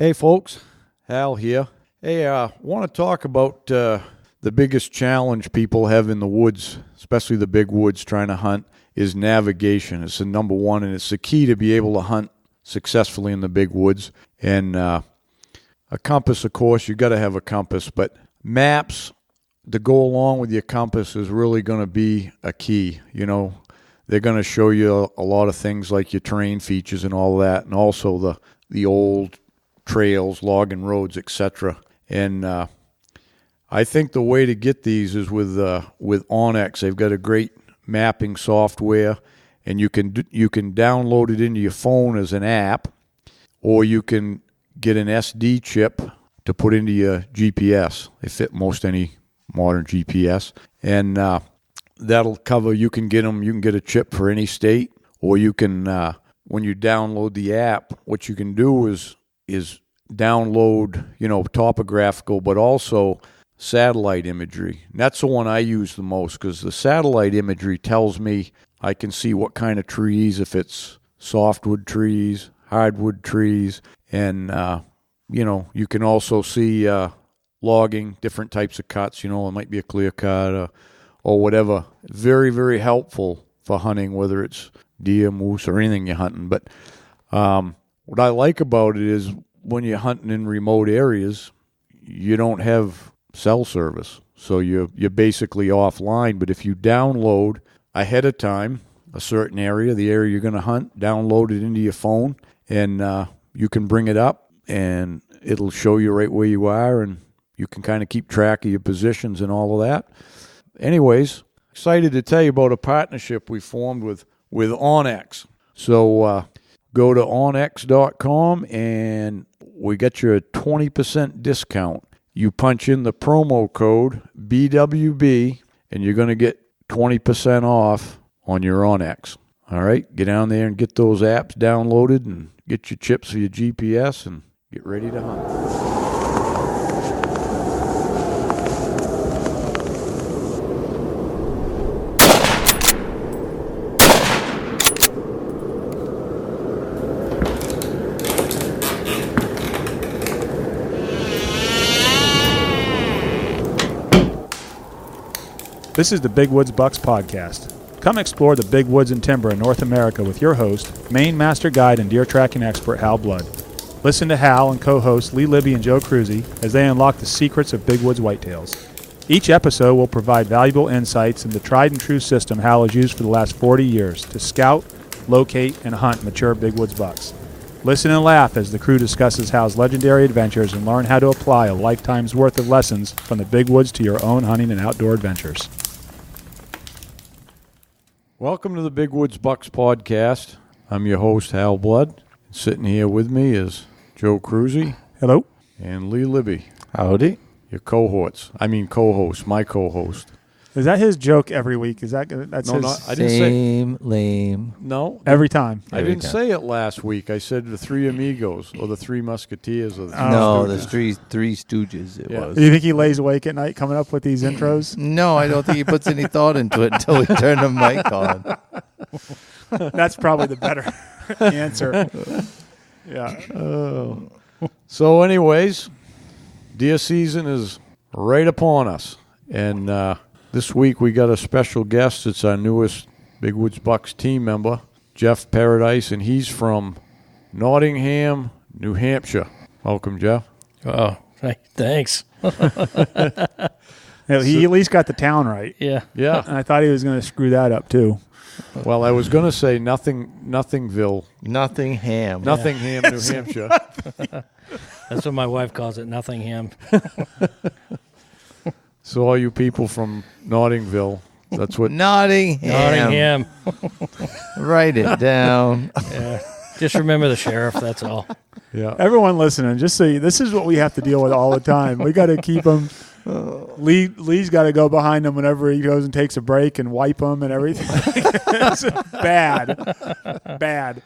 Hey folks, Hal here. Hey, I want to talk about the biggest challenge people have in the woods, especially the big woods trying to hunt, is navigation. It's the number one, and it's the key to be able to hunt successfully in the big woods. And a compass, of course, you got to have a compass, but maps to go along with your compass is really going to be a key. You know, they're going to show you a lot of things like your terrain features and all that, and also the old trails, logging roads, etc. And I think the way to get these is with Onyx. They've got a great mapping software, and you can download it into your phone as an app, or you can get an SD chip to put into your GPS. They fit most any modern GPS, and that'll cover. You can get them. You can get a chip for any state, or you can when you download the app, what you can do is download, topographical, but also satellite imagery. And that's the one I use the most, because the satellite imagery tells me I can see what kind of trees, if it's softwood trees, hardwood trees, and you can also see logging, different types of cuts. It might be a clear cut or whatever. Very, very helpful for hunting, whether it's deer, moose, or anything you're hunting. But what I like about it is when you're hunting in remote areas, you don't have cell service. So you're basically offline. But if you download ahead of time a certain area, the area you're going to hunt, download it into your phone, and you can bring it up, and it'll show you right where you are, and you can kind of keep track of your positions and all of that. Anyways, excited to tell you about a partnership we formed with Onyx. So go to onyx.com, and we get you a 20% discount. You punch in the promo code BWB, and you're going to get 20% off on your Onyx. All right, get down there and get those apps downloaded and get your chips for your GPS and get ready to hunt. This is the Big Woods Bucks podcast. Come explore the big woods and timber in North America with your host, Maine Master Guide and deer tracking expert Hal Blood. Listen to Hal and co-hosts Lee Libby and Joe Cruzy as they unlock the secrets of big woods whitetails. Each episode will provide valuable insights into the tried and true system Hal has used for the last 40 years to scout, locate, and hunt mature big woods bucks. Listen and laugh as the crew discusses Hal's legendary adventures and learn how to apply a lifetime's worth of lessons from the big woods to your own hunting and outdoor adventures. Welcome to the Big Woods Bucks podcast. I'm your host, Hal Blood. Sitting here with me is Joe Cruzy. Hello. And Lee Libby. Howdy. Your co-host, my co-host. Is that his joke every week? That's his? No, I didn't say lame. No, every time. I didn't say it last week. I said the Three Amigos or the Three Musketeers. Or the Three Stooges. It was. Do you think he lays awake at night coming up with these intros? No, I don't think he puts any thought into it until we turn the mic on. That's probably the better answer. Yeah. Oh. So, anyways, deer season is right upon us, and this week we got a special guest. It's our newest Big Woods Bucks team member, Jeff Paradis, and he's from Nottingham, New Hampshire. Welcome, Jeff. Oh, thanks. He at least got the town right. Yeah. And I thought he was going to screw that up too. Well, I was going to say Nothingham, Nottingham, New Hampshire. That's what my wife calls it, Nottingham. So all you people from Nottingville, that's what... Nottingham. Write it down. Yeah. Just remember the sheriff, that's all. Yeah. Everyone listening, just so this is what we have to deal with all the time. We got to keep them... Lee's got to go behind him whenever he goes and takes a break and wipe him and everything. It's bad.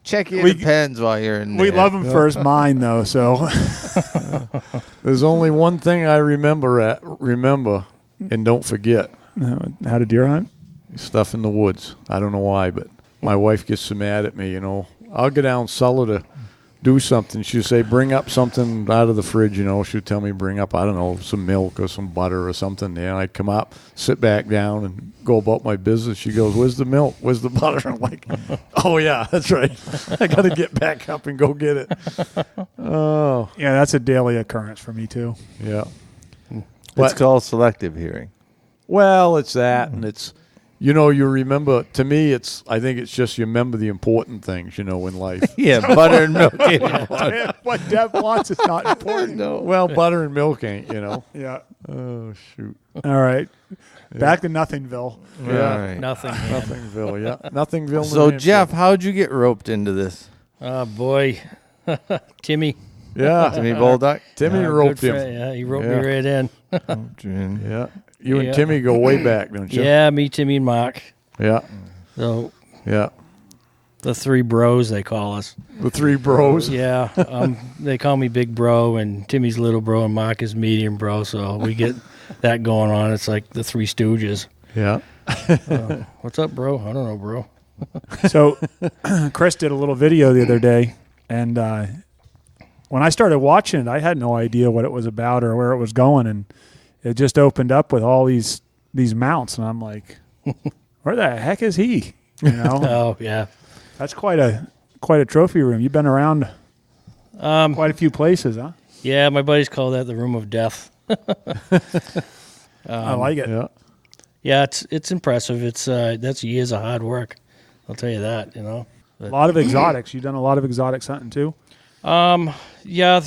Check your pens while you're in there. We love him for his mind, though. So there's only one thing I remember and don't forget. How to deer hunt? Stuff in the woods. I don't know why, but my wife gets so mad at me. I'll go down cellar do something, she'd say, bring up something out of the fridge, She'd tell me, bring up, I don't know, some milk or some butter or something. And I'd come up, sit back down, and go about my business. She goes, where's the milk? Where's the butter? I'm like, oh, yeah, that's right. I got to get back up and go get it. Oh. Yeah, that's a daily occurrence for me, too. Yeah. It's called selective hearing. Well, it's that, and it's, you remember, to me, I think it's just you remember the important things, in life. Yeah, butter and milk. What Deb wants is not important. No. Well, butter and milk ain't, Yeah. Oh, shoot. All right. Back to Nothingville. Yeah. All right. Nothing. Nothingville, yeah. Nothingville. So, New Hampshire. Jeff, how'd you get roped into this? Oh, boy. Timmy. Yeah. Timmy Bolduck? Timmy Good roped him. friend. Yeah, he roped Yeah. me right in. Yeah. You and Yeah. Timmy go way back, don't you? Yeah, me, Timmy, and Mark. Yeah. So Yeah. the three bros, they call us. The three bros. Yeah, they call me Big Bro, and Timmy's Little Bro, and Mark is Medium Bro. So we get that going on. It's like the Three Stooges. Yeah. What's up, bro? I don't know, bro. So Chris did a little video the other day, and when I started watching it, I had no idea what it was about or where it was going, and it just opened up with all these mounts, and I'm like, where the heck is he? Oh, yeah. That's quite a trophy room. You've been around quite a few places, huh? Yeah, my buddies call that the Room of Death. I like it. Yeah. Yeah, it's impressive. That's years of hard work. I'll tell you that. A lot of exotics. You've done a lot of exotics hunting too. Yeah,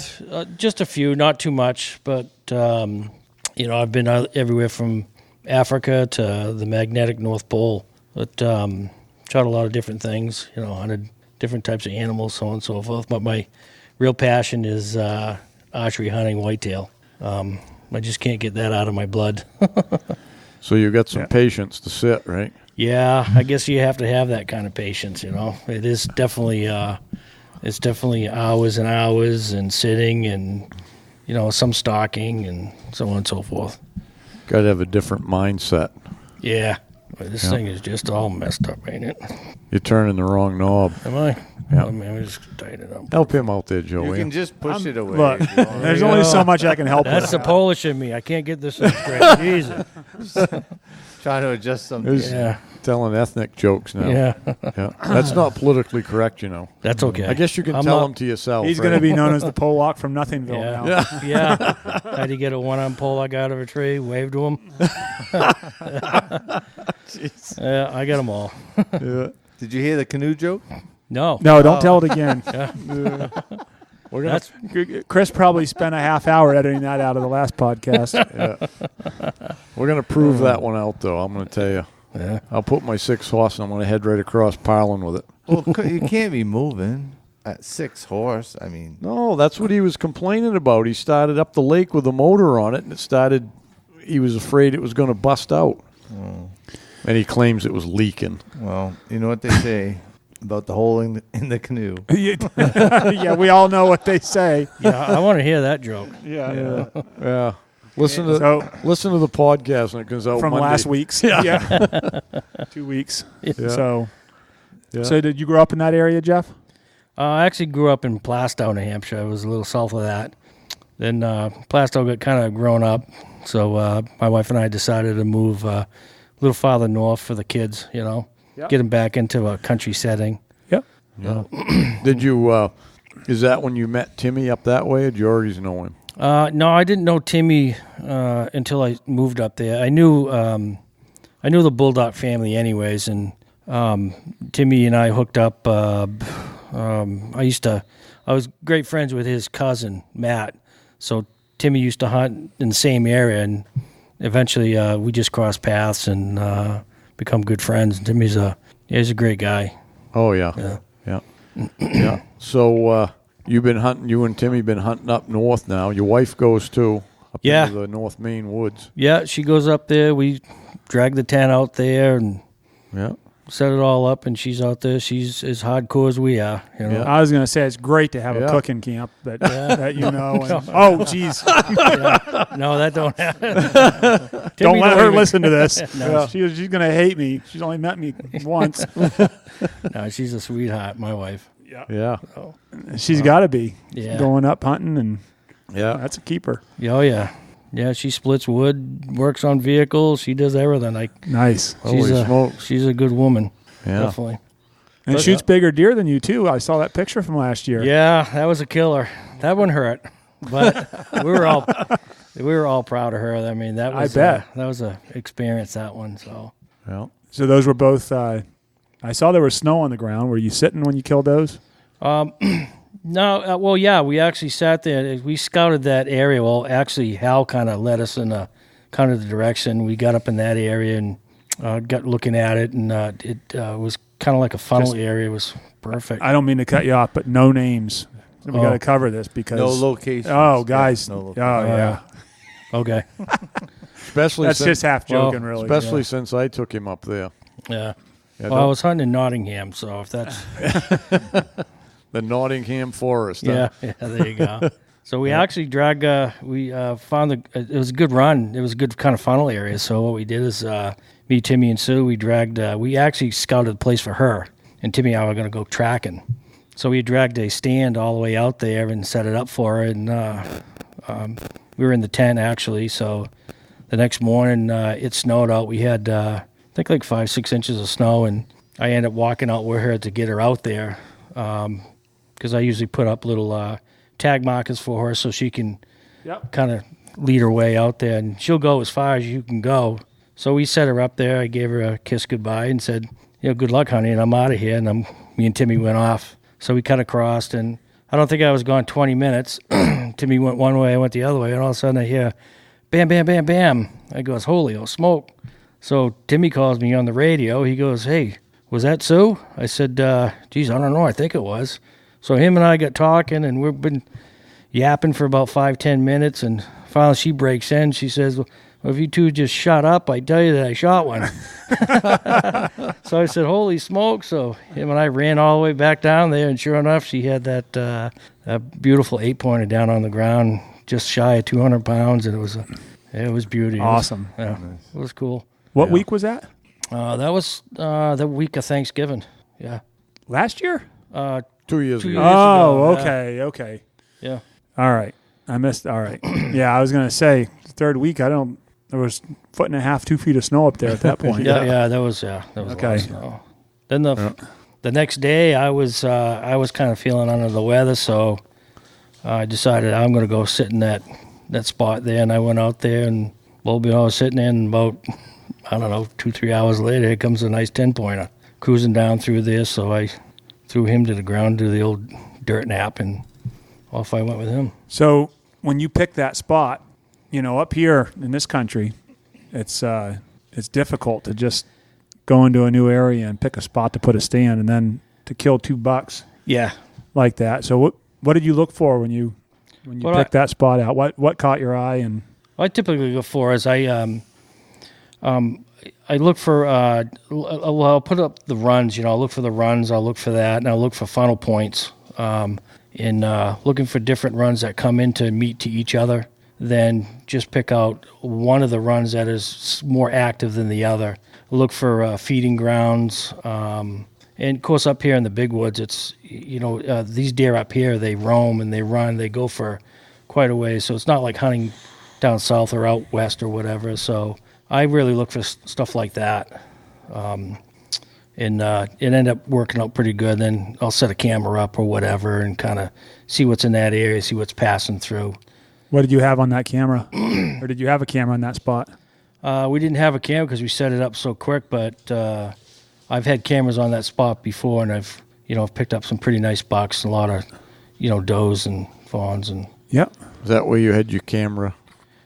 just a few, not too much, but I've been everywhere from Africa to the magnetic North Pole. But shot a lot of different things. Hunted different types of animals, so on and so forth. But my real passion is archery hunting whitetail. I just can't get that out of my blood. So you got some patience to sit, right? Yeah, I guess you have to have that kind of patience. It is definitely hours and hours and sitting and some stalking and so on and so forth. Got to have a different mindset. Yeah, this thing is just all messed up, ain't it? You're turning the wrong knob. Am I? Yeah. Let me just tighten it up. Help him out there, Joe. You can just push it away. Look, if you want. there's only so much I can help That's the with. Polish in me. I can't get this thing straight. Jesus. Trying to adjust something. He's Yeah. telling ethnic jokes now. Yeah. Yeah. That's not politically correct, That's okay. I guess you can I'm tell not- them to yourself. He's right? going to be known as the Pollock from Nothingville now. Yeah. Had to get a one-arm Pollock out of a tree, waved to him. Yeah, I got them all. Yeah. Did you hear the canoe joke? No. No, don't tell it again. We're gonna, Chris probably spent a half hour editing that out of the last podcast. we're gonna prove that one out, though. I'm gonna tell you. Yeah. I'll put my 6 horse and I'm gonna head right across Parlin with it. Well, you can't be moving at 6 horse. I mean, No, that's what he was complaining about. He started up the lake with a motor on it, and he was afraid it was going to bust out. And he claims it was leaking. well, you know what they say about the hole in the canoe. Yeah, we all know what they say. Yeah, I want to hear that joke. Yeah. Yeah. Listen to the podcast when it comes out From Monday. last week's. Yeah. 2 weeks. Yeah. So Yeah. did you grow up in that area, Jeff? I actually grew up in Plastow, New Hampshire. I was a little south of that. Then Plastow got kind of grown up, so my wife and I decided to move a little farther north for the kids, Yep. get them back into a country setting. Yep. Yeah. Did you? Is that when you met Timmy up that way, or did you already know him? No, I didn't know Timmy until I moved up there. I knew the Bulldog family anyways, and Timmy and I hooked up. I was great friends with his cousin, Matt. So Timmy used to hunt in the same area, and eventually we just crossed paths and become good friends. Timmy's he's a great guy. Oh yeah. Yeah. So you've been hunting. You and Timmy been hunting up north now. Your wife goes too. Up Yeah. into the North Maine woods. Yeah, she goes up there. We drag the tent out there and Yeah. set it all up, and she's out there. She's as hardcore as we are. Yeah. I was going to say it's great to have a Yeah. cooking camp that you know. And, oh, jeez. No, that don't happen. Don't let her listen to this. No. She's going to hate me. She's only met me once. No, she's a sweetheart, my wife. Yeah. She's got to be Yeah. going up hunting, and Yeah. that's a keeper. Oh yeah, yeah. She splits wood, works on vehicles. She does everything. Nice. Holy smokes. She's a good woman. Yeah. Definitely. And shoots bigger deer than you, too. I saw that picture from last year. Yeah, that was a killer. That one hurt, but we were all proud of her. I mean, that was I bet. that was a experience, that one. So Yeah. So those were both. I saw there was snow on the ground. Were you sitting when you killed those? no, well, yeah, we actually sat there. We scouted that area. Well, actually, Hal kind of led us in kind of the direction. We got up in that area and got looking at it, and it was kind of like a funnel area. It was perfect. I don't mean to cut you off, but no names. We got to cover this because No locations. Oh, guys. Yeah, no Oh, locations. yeah. Okay. Especially That's since, just half joking, well, really. especially since I took him up there. Yeah. Yeah, Well, I was hunting in Nottingham, so if that's the Nottingham Forest. huh? yeah, there you go. So we actually dragged. We found it was a good run. It was a good kind of funnel area. So what we did is me, Timmy, and Sue. We dragged. We actually scouted the place for her, and Timmy and I were going to go tracking. So we dragged a stand all the way out there and set it up for her. And we were in the tent actually. So the next morning it snowed out. We had I think like 5-6 inches of snow, and I ended up walking out with her to get her out there because I usually put up little tag markers for her so she can kind of lead her way out there, and she'll go as far as you can go. So we set her up there. I gave her a kiss goodbye and said, good luck, honey, and I'm out of here. And me and Timmy went off. So we kind of crossed, and I don't think I was gone 20 minutes. Timmy went one way, I went the other way, and all of a sudden I hear, bam, bam, bam, bam. I goes, holy smoke. So Timmy calls me on the radio. He goes, hey, was that Sue? I said, geez, I don't know. I think it was. So him and I got talking, and we've been yapping for about 5-10 minutes, and finally she breaks in. She says, well, if you two just shut up, I tell you that I shot one. So I said, holy smoke. So him and I ran all the way back down there, and sure enough, she had that beautiful 8-pointer down on the ground, just shy of 200 pounds, and it was beauty. Awesome. Yeah, it was cool. What week was that? That was the week of Thanksgiving. Yeah. Last year? 2 years 2 ago. years Oh, ago, yeah. okay. Yeah. All right. I missed. All right. Yeah, I was going to say, the third week, there was 1.5 2 feet of snow up there at that point. Yeah, that was a lot of snow. Then the next day, I was kind of feeling under the weather, so I decided I'm going to go sit in that spot there, and I went out there, and I was sitting there, and about 2-3 hours later, here comes a nice 10-pointer cruising down through there. So I threw him to the ground, do the old dirt nap, and off I went with him. So when you pick that spot, up here in this country, it's difficult to just go into a new area and pick a spot to put a stand, and then to kill 2 bucks. Yeah. Like that. So what did you look for when you picked that spot out? What caught your eye? And I typically go for is I look for I'll put up the runs. I'll look for the runs. I'll look for that, and I'll look for funnel points. In looking for different runs that come in to meet to each other. Then just pick out one of the runs that is more active than the other. Look for feeding grounds. And of course, up here in the big woods, it's these deer up here, they roam and they run. They go for quite a ways. So it's not like hunting down south or out west or whatever. So I really look for stuff like that. And it ended up working out pretty good. Then I'll set a camera up or whatever and kind of see what's in that area, see what's passing through. what did you have on that camera? Or did you have a camera on that spot? We didn't have a camera because we set it up so quick, but I've had cameras on that spot before, and I've picked up some pretty nice bucks, a lot of does and fawns. And Yep. Is that where you had your camera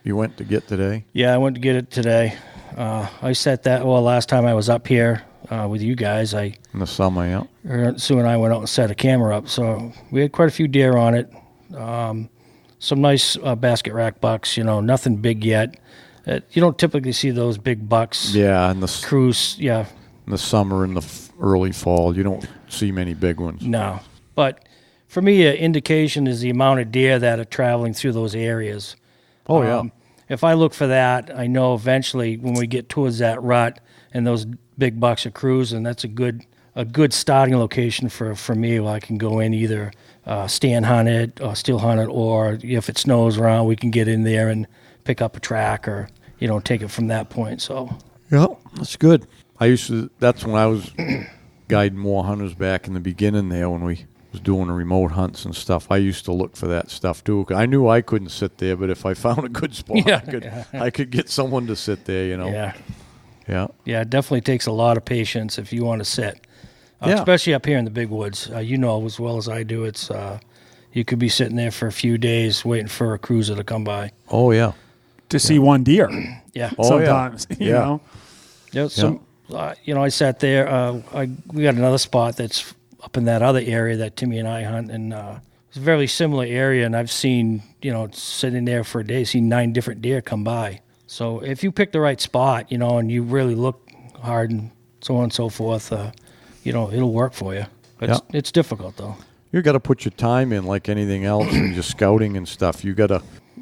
you went to get today? yeah, I went to get it today. I set that, last time I was up here with you guys, In the summer, yeah. Sue and I went out and set a camera up. So we had quite a few deer on it. Some nice basket rack bucks, nothing big yet. You don't typically see those big bucks. Yeah, in the Cruise, yeah. in the summer and the early fall, you don't see many big ones. No. But for me, an indication is the amount of deer that are traveling through those areas. Oh, yeah. If I look for that, I know eventually when we get towards that rut and those big bucks are cruising, that's a good a good starting location for me where I can go in either stand hunt it or still hunt it, or if it snows around, we can get in there and pick up a track or, take it from that point. So, yeah, that's good. That's when I was guiding more hunters back in the beginning there when we was doing the remote hunts and stuff. I used to look for that stuff too. I knew I couldn't sit there, but if I found a good spot, I could get someone to sit there, Yeah, it definitely takes a lot of patience if you want to sit. Especially up here in the big woods. As well as I do, it's you could be sitting there for a few days waiting for a cruiser to come by. Oh, yeah. To see one deer. Yeah. Sometimes, you know. Yeah, I sat there. We got another spot that's up in that other area that Timmy and I hunt, and it's a very similar area, and I've seen, sitting there for a day, seen 9 different deer come by. So if you pick the right spot, and you really look hard and so on and so forth, it'll work for you. It's difficult, though. You got to put your time in like anything else in your scouting and stuff.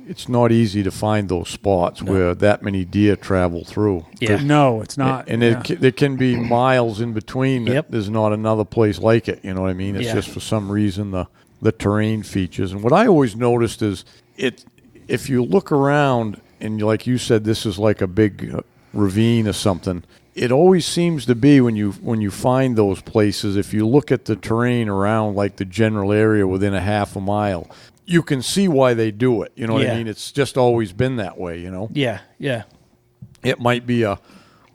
It's not easy to find those spots where that many deer travel through. Yeah. No, it's not. And there can be miles in between that there's not another place like it. You know what I mean? It's just for some reason the terrain features. And what I always noticed is if you look around and like you said, this is like a big ravine or something, it always seems to be when you find those places, if you look at the terrain around like the general area within a half a mile, you can see why they do it. You know what I mean? It's just always been that way, Yeah, yeah. It might be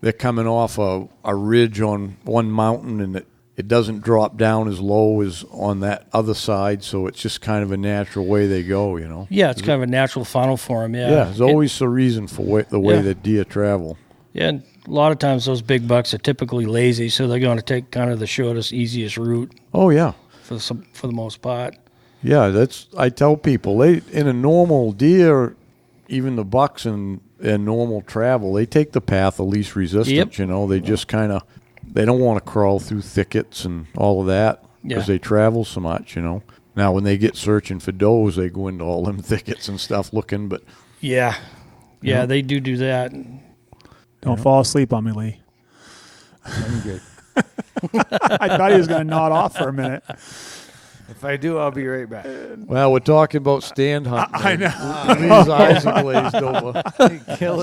they're coming off a ridge on one mountain and it doesn't drop down as low as on that other side, so it's just kind of a natural way they go, Yeah, it's kind of a natural funnel for them, yeah. Yeah, there's always a reason for the way that deer travel. Yeah, and a lot of times those big bucks are typically lazy, so they're going to take kind of the shortest, easiest route. Oh, yeah. For the most part. Yeah, I tell people, in a normal deer, even the bucks in normal travel, they take the path of least resistance, They just kind of, they don't want to crawl through thickets and all of that because they travel so much, Now, when they get searching for does, they go into all them thickets and stuff looking, but... Yeah, they do that. Don't fall asleep on me, Lee. I'm good. I thought he was going to nod off for a minute. If I do, I'll be right back. Well, we're talking about stand hunting. I know. Lee's eyes are glazed over.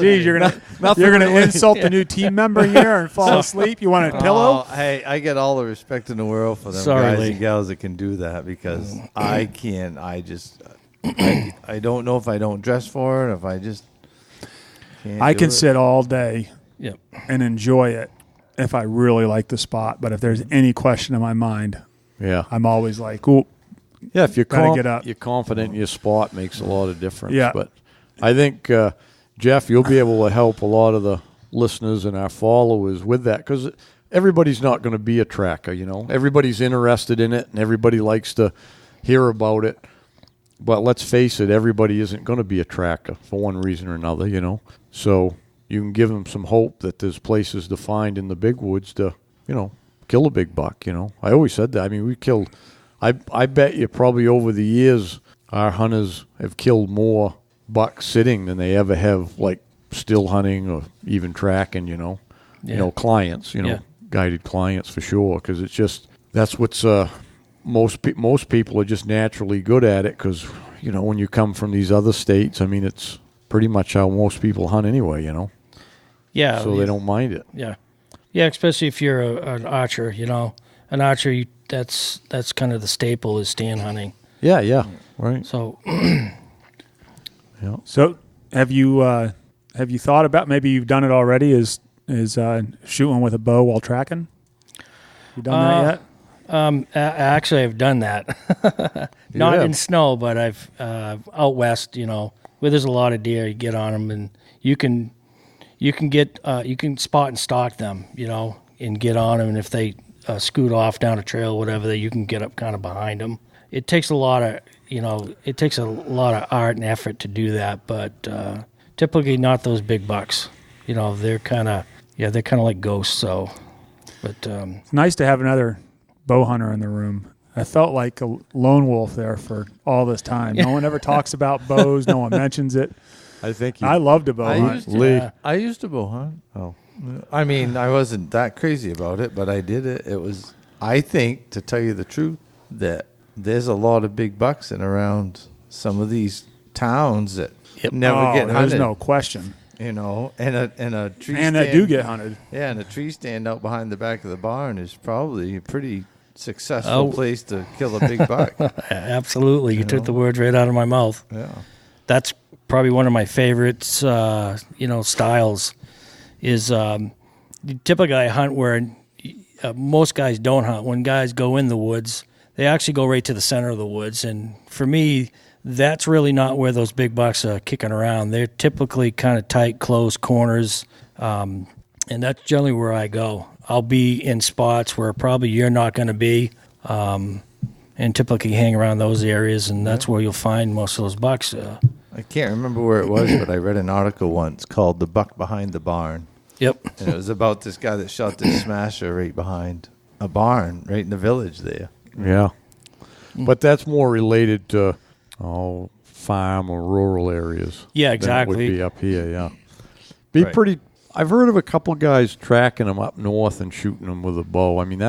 Geez, you're gonna insult the new team member here and fall asleep. You want a pillow? Hey, I get all the respect in the world for them guys and gals that can do that because I can't. I don't know if I don't dress for it. If I just can't. I can sit all day Yep. and enjoy it if I really like the spot. But if there's any question in my mind, I'm always like, "Ooh, yeah." If you're get up. you're confident in your spot, makes a lot of difference. Yeah. But I think Jeff, you'll be able to help a lot of the listeners and our followers with that because everybody's not going to be a tracker. Everybody's interested in it and everybody likes to hear about it. But let's face it, everybody isn't going to be a tracker for one reason or another. So you can give them some hope that there's places to find in the big woods to, kill a big buck, I always said that. I mean, we killed, I bet you probably over the years, our hunters have killed more bucks sitting than they ever have, like, still hunting or even tracking, clients, guided clients for sure. Because it's just, that's what's, most people are just naturally good at it because, when you come from these other states, I mean, it's pretty much how most people hunt anyway, Yeah. So they don't mind it. Yeah. Yeah, especially if you're an archer, An archer, that's kind of the staple is stand hunting. Yeah, right. So, yeah. So have you thought about, maybe you've done it already, is shooting with a bow while tracking? You done that yet? Actually, I've done that. Not in snow, but I've out west. Where there's a lot of deer, you get on them, and you can spot and stalk them, and get on them. And if they scoot off down a trail, or whatever, you can get up kind of behind them. It takes a lot of art and effort to do that, but typically not those big bucks. They're kind of like ghosts. So, but it's nice to have another bow hunter in the room. I felt like a lone wolf there for all this time. No one ever talks about bows. No one mentions it. I think I loved a bow hunt. I used to bow hunt. Oh, I mean, I wasn't that crazy about it, but I did it. It was I think, to tell you the truth, that there's a lot of big bucks in around some of these towns that never get hunted. There's no question. And a tree and stand. that do get hunted. Yeah, and a tree stand out behind the back of the barn is probably a pretty successful place to kill a big buck. Absolutely. You took the words right out of my mouth. Yeah. That's probably one of my favorites, styles is typically I hunt where most guys don't hunt. When guys go in the woods, they actually go right to the center of the woods. And for me, that's really not where those big bucks are kicking around. They're typically kind of tight, close corners, and that's generally where I go. I'll be in spots where probably you're not going to be, and typically hang around those areas, and that's where you'll find most of those bucks. I can't remember where it was, but I read an article once called "The Buck Behind the Barn." Yep. And it was about this guy that shot this smasher right behind a barn, right in the village there. Yeah. But that's more related to farm or rural areas. Yeah, exactly. Than it would be up here, yeah. Pretty. I've heard of a couple of guys tracking them up north and shooting them with a bow. I mean,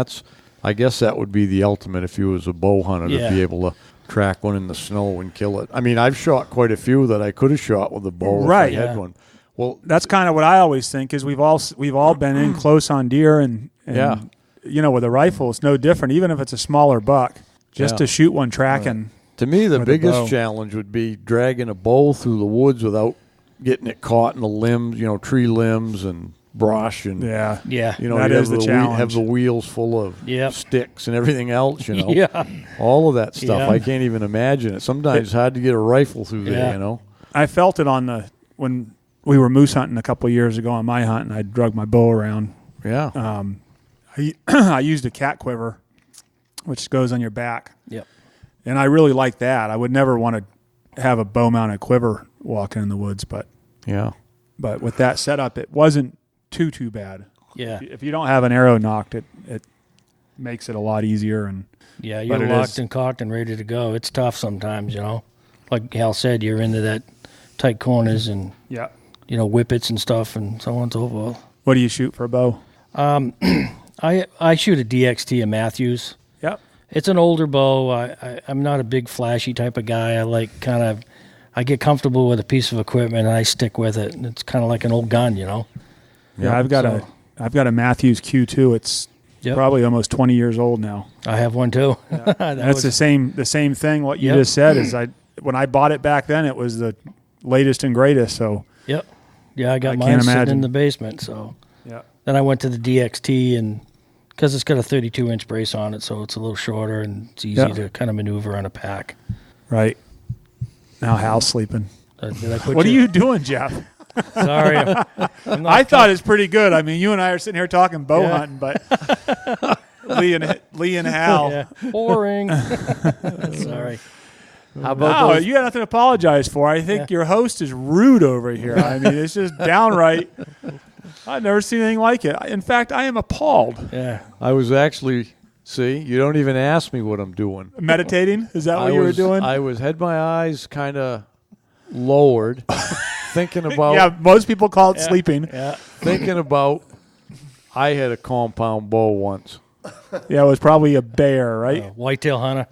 I guess that would be the ultimate if you was a bow hunter to be able to track one in the snow and kill it. I mean, I've shot quite a few that I could have shot with a bow if I had one. Well, that's kind of what I always think is we've all been in close on deer and with a rifle it's no different, even if it's a smaller buck, just to shoot one tracking. To me, the biggest challenge would be dragging a bow through the woods without getting it caught in the limbs, tree limbs and brush and that is the challenge. Have the wheels full of sticks and everything else, all of that stuff. Yeah. I can't even imagine it. Sometimes it's hard to get a rifle through there. I felt it when we were moose hunting a couple of years ago on my hunt, and I drug my bow around. Yeah. I used a cat quiver, which goes on your back. Yep. And I really like that. I would never want to have a bow-mounted quiver walking in the woods, but with that setup, it wasn't too bad. Yeah. If you don't have an arrow knocked, it makes it a lot easier. And you're locked and cocked and ready to go. It's tough sometimes, Like Hal said, you're into that tight corners and whippets and stuff and so on and so forth. What do you shoot for a bow? I shoot a DXT, a Matthews. Yep. It's an older bow. I'm not a big flashy type of guy. I like I get comfortable with a piece of equipment and I stick with it. And it's kind of like an old gun, Yeah, I've got a Matthews Q2. It's probably almost 20 years old now. I have one too. Yeah. That's the same thing. What you just said is when I bought it back then, it was the latest and greatest. So I got mine sitting in the basement. So then I went to the DXT and because it's got a 32-inch brace on it, so it's a little shorter and it's easy to kind of maneuver on a pack. Right. Now Hal's sleeping. What are you doing, Jeff? Sorry. I thought it's pretty good. I mean, you and I are sitting here talking bow hunting, but Lee and Hal. Yeah. Boring. Sorry. How about you got nothing to apologize for. I think your host is rude over here. I mean, it's just downright. I've never seen anything like it. In fact, I am appalled. Yeah. I was actually, you don't even ask me what I'm doing. Meditating? Is that what you were doing? I had my eyes kind of lowered, thinking about. Yeah, most people call it sleeping. Yeah. Thinking about, I had a compound bow once. Yeah, it was probably a bear, right? Whitetail hunter.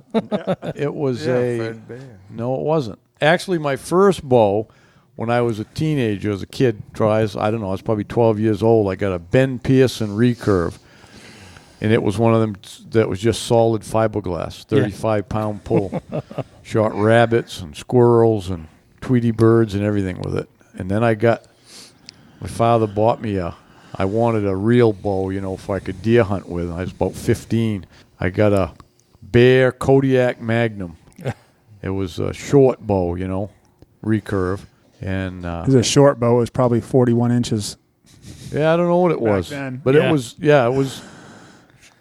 It was Fred Bear. No, it wasn't. Actually, my first bow, when I was a teenager, as a kid, I was probably 12 years old, I got a Ben Pearson recurve. And it was one of them that was just solid fiberglass, 35-pound pull. Shot rabbits and squirrels and Tweety birds and everything with it. And then my father bought me I wanted a real bow, if I could deer hunt with. I was about 15. I got a Bear Kodiak Magnum. It was a short bow, recurve. And it was a short bow. It was probably 41 inches. Yeah, I don't know what it was. Then. But it was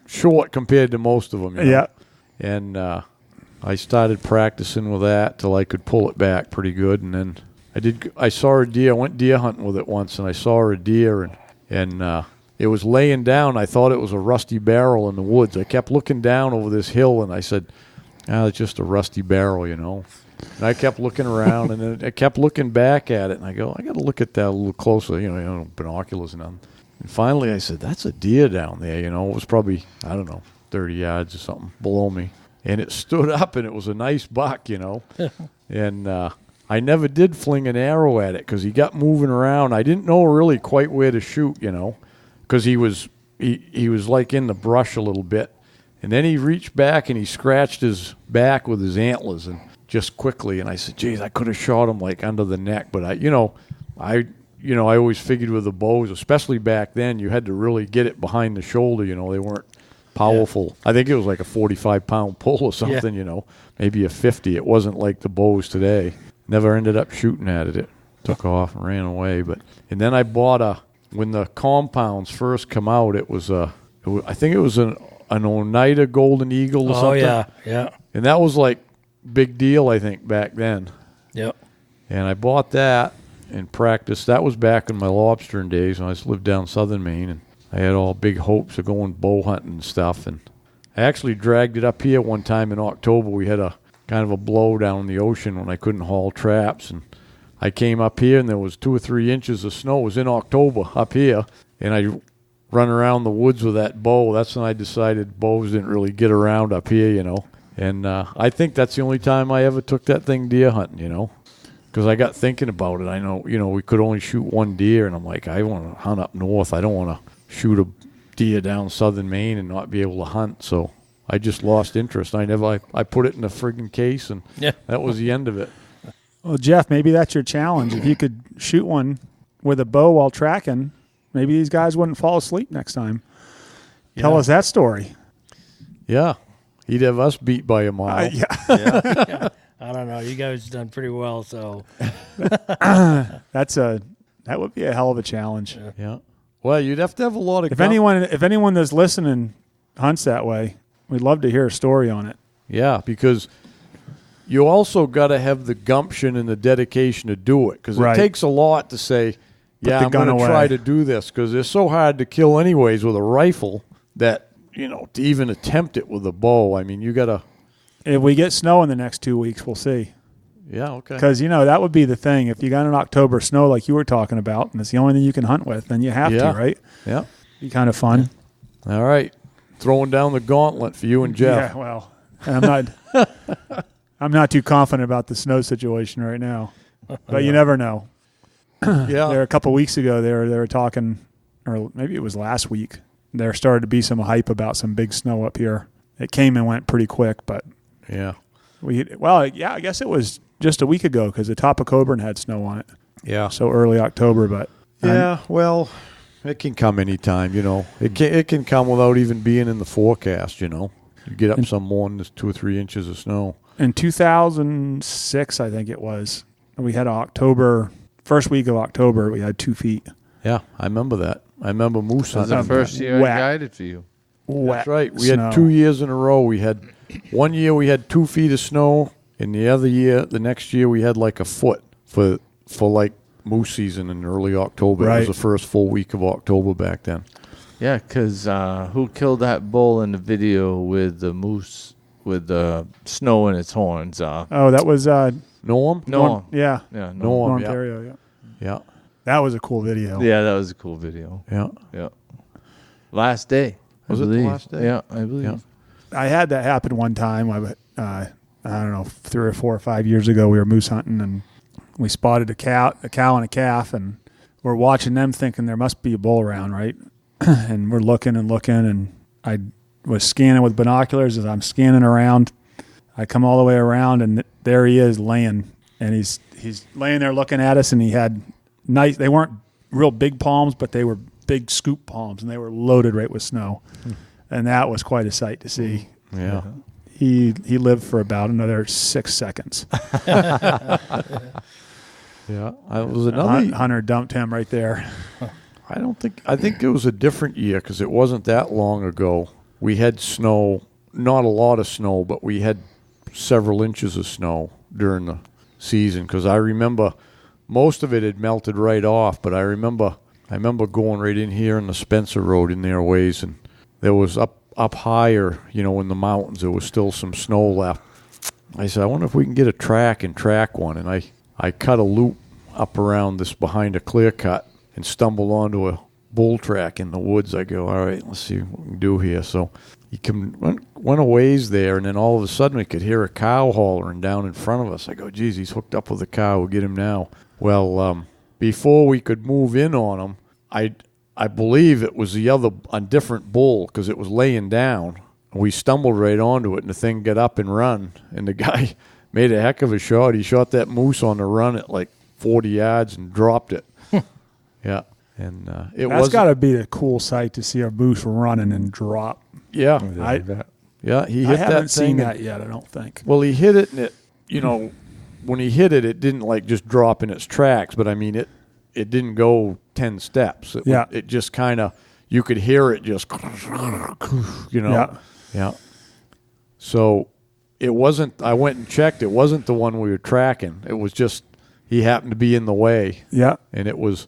short compared to most of them. Yeah. And I started practicing with that till I could pull it back pretty good. And then I saw a deer. I went deer hunting with it once, and I saw a deer, and it was laying down. I thought it was a rusty barrel in the woods. I kept looking down over this hill, and I said, it's just a rusty barrel, And I kept looking around, and then I kept looking back at it, and I go, I got to look at that a little closer, binoculars and nothing. And finally I said, that's a deer down there, It was probably, 30 30 yards or something below me. And it stood up, and it was a nice buck, And I never did fling an arrow at it because he got moving around. I didn't know really quite where to shoot, because he was like in the brush a little bit. And then he reached back and he scratched his back with his antlers and just quickly. And I said, geez, I could have shot him like under the neck. But I always figured with the bows, especially back then, you had to really get it behind the shoulder. They weren't powerful. Yeah. I think it was like a 45-pound pull or something, maybe a 50. It wasn't like the bows today. Never ended up shooting at it. It took off and ran away. And then I bought when the compounds first come out, I think it was an Oneida Golden Eagle or something. Oh, yeah. And that was like big deal, I think, back then. Yep. And I bought that and practiced. That was back in my lobstering days when I lived down southern Maine, and I had all big hopes of going bow hunting and stuff. And I actually dragged it up here one time in October. We had a kind of a blow down in the ocean when I couldn't haul traps, and I came up here and there was 2 or 3 inches of snow. It was in October up here, and I run around the woods with that bow. That's when I decided bows didn't really get around up here, And I think that's the only time I ever took that thing deer hunting, because I got thinking about it. I know, we could only shoot one deer, and I'm like, I want to hunt up north. I don't want to shoot a deer down southern Maine and not be able to hunt. So I just lost interest. I put it in a friggin' case, and that was the end of it. Well, Jeff, maybe that's your challenge. If you could shoot one with a bow while tracking, maybe these guys wouldn't fall asleep next time. Tell us that story. Yeah. He'd have us beat by a mile. Yeah. I don't know. You guys done pretty well, so. That would be a hell of a challenge. Yeah. Well, you'd have to have a lot of. If anyone that's listening hunts that way, we'd love to hear a story on it. Yeah, because you also got to have the gumption and the dedication to do it, because it takes a lot to say, I'm going to try to do this, because it's so hard to kill anyways with a rifle that, to even attempt it with a bow. I mean, you got to. If we get snow in the next 2 weeks, we'll see. Yeah, okay. Because, that would be the thing. If you got an October snow like you were talking about, and it's the only thing you can hunt with, then you have to, right? Yeah. Be kind of fun. All right. Throwing down the gauntlet for you and Jeff. Yeah, well, I'm not too confident about the snow situation right now. But you never know. Yeah. There a couple of weeks ago, they were talking, or maybe it was last week, there started to be some hype about some big snow up here. It came and went pretty quick, but yeah. I guess it was just a week ago because the top of Coburn had snow on it. Yeah. So early October, but well, it can come anytime, It can come without even being in the forecast, You get up some morning, there's 2 or 3 inches of snow. In 2006, I think it was, we had first week of October, we had 2 feet. Yeah, I remember that. I remember moose hunting. That was the first year I guided for you. That's right. We had 2 years in a row. We had 1 year we had 2 feet of snow, and the next year we had like a foot for like moose season in early October. Right. It was the first full week of October back then. Yeah, because who killed that bull in the video with the moose with the snow in its horns? That was Norm? Norm. Yeah. Yeah, Norm Ontario, Yeah. That was a cool video. Yeah, that was a cool video. Yeah. Yeah. Last day. Was it the last day? Yeah, I believe. Yeah. I had that happen one time. I don't know, 3 or 4 or 5 years ago, we were moose hunting, and we spotted a cow and a calf, and we're watching them thinking there must be a bull around, right? And we're looking, and I was scanning with binoculars. As I'm scanning around, I come all the way around, and there he is laying, and he's laying there looking at us, and he had nice. They weren't real big palms, but they were big scoop palms, and they were loaded right with snow, and that was quite a sight to see. Yeah. He lived for about another 6 seconds. Yeah, it was another Hunter dumped him right there. I think it was a different year because it wasn't that long ago. We had snow, not a lot of snow, but we had several inches of snow during the season, because I remember most of it had melted right off, but I remember going right in here in the Spencer Road in there ways, and there was up higher, in the mountains, there was still some snow left. I said, I wonder if we can get a track and track one, and I cut a loop up around this behind a clear cut and stumbled onto a bull track in the woods. I go, all right, let's see what we can do here. So he went a ways there, and then all of a sudden we could hear a cow hollering down in front of us. I go, geez, he's hooked up with a cow. We'll get him now. Well, before we could move in on him, I believe it was a different bull because it was laying down. We stumbled right onto it, and the thing got up and run, and the guy made a heck of a shot. He shot that moose on the run at like 40 yards and dropped it. Yeah. And that's got to be a cool sight to see a moose running and drop. Yeah. I he hit that thing. I haven't seen that yet, I don't think. Well, he hit it, and it, when he hit it just drop in its tracks, but I mean, it didn't go 10 steps. It just kind of, you could hear it just, Yeah. So it wasn't, I went and checked, it wasn't the one we were tracking. It was just, he happened to be in the way. Yeah. And it was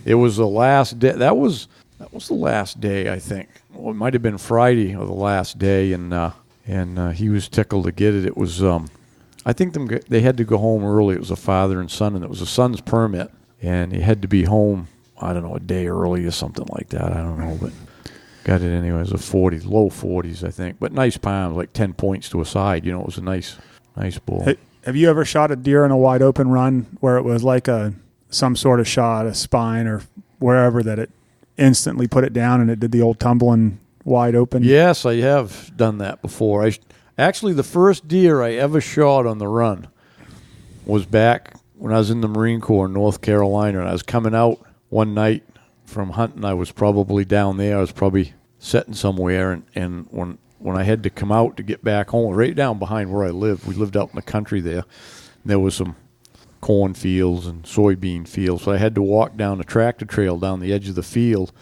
the last day. That was the last day, I think. Well, it might have been Friday or the last day, and he was tickled to get it. It was, I think they had to go home early. It was a father and son, and it was a son's permit, and he had to be home, I don't know, a day early or something like that. I don't know, but got it anyway. It was low 40s, I think, but nice palms, like 10 points to a side. It was a nice bull. Hey, have you ever shot a deer in a wide open run where it was like some sort of shot, a spine or wherever, that it instantly put it down and it did the old tumbling wide open? Yes, I have done that before. Actually, the first deer I ever shot on the run was back when I was in the Marine Corps in North Carolina, and I was coming out one night from hunting. I was probably down there. I was probably sitting somewhere, and when I had to come out to get back home, right down behind where I lived, we lived out in the country there, there was some cornfields and soybean fields, so I had to walk down the tractor trail down the edge of the field,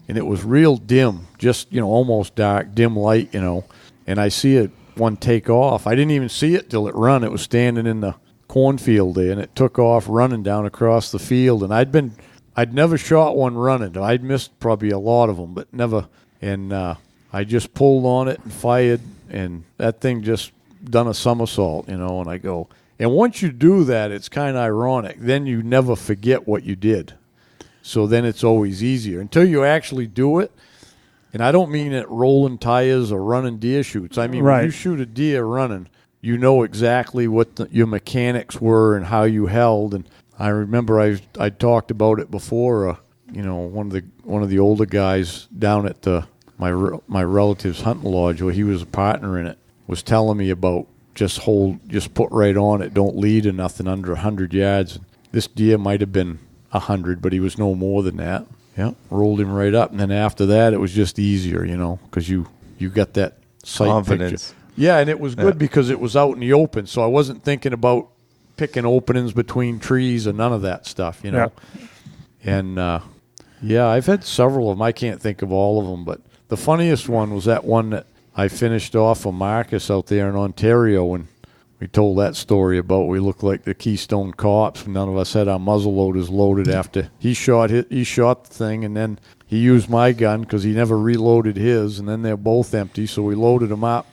and it was real dim, just, almost dark, dim light, and I see one take off. I didn't even see it till it run. It was standing in the cornfield there, and it took off running down across the field, and I'd never shot one running. I'd missed probably a lot of them, but never, and I just pulled on it and fired, and that thing just done a somersault, and I go, and once you do that, it's kind of ironic. Then you never forget what you did. So then it's always easier until you actually do it. And I don't mean it rolling tires or running deer shoots. I mean, when you shoot a deer running, you know exactly what your mechanics were and how you held. And I remember I talked about it before. One of the older guys down at my relative's hunting lodge, where he was a partner in it, was telling me about just put right on it, don't lead or nothing under 100 yards. This deer might have been 100, but he was no more than that. Yeah, rolled him right up, and then after that, it was just easier, because you got that sight confidence. Picture. Yeah, and it was good because it was out in the open, so I wasn't thinking about picking openings between trees or none of that stuff, Yeah. And I've had several of them. I can't think of all of them, but the funniest one was that one that I finished off of Marcus out there in Ontario, and we told that story about we looked like the Keystone Cops. None of us had our muzzle loaders loaded after he shot the thing, and then he used my gun because he never reloaded his, and then they're both empty, so we loaded them up.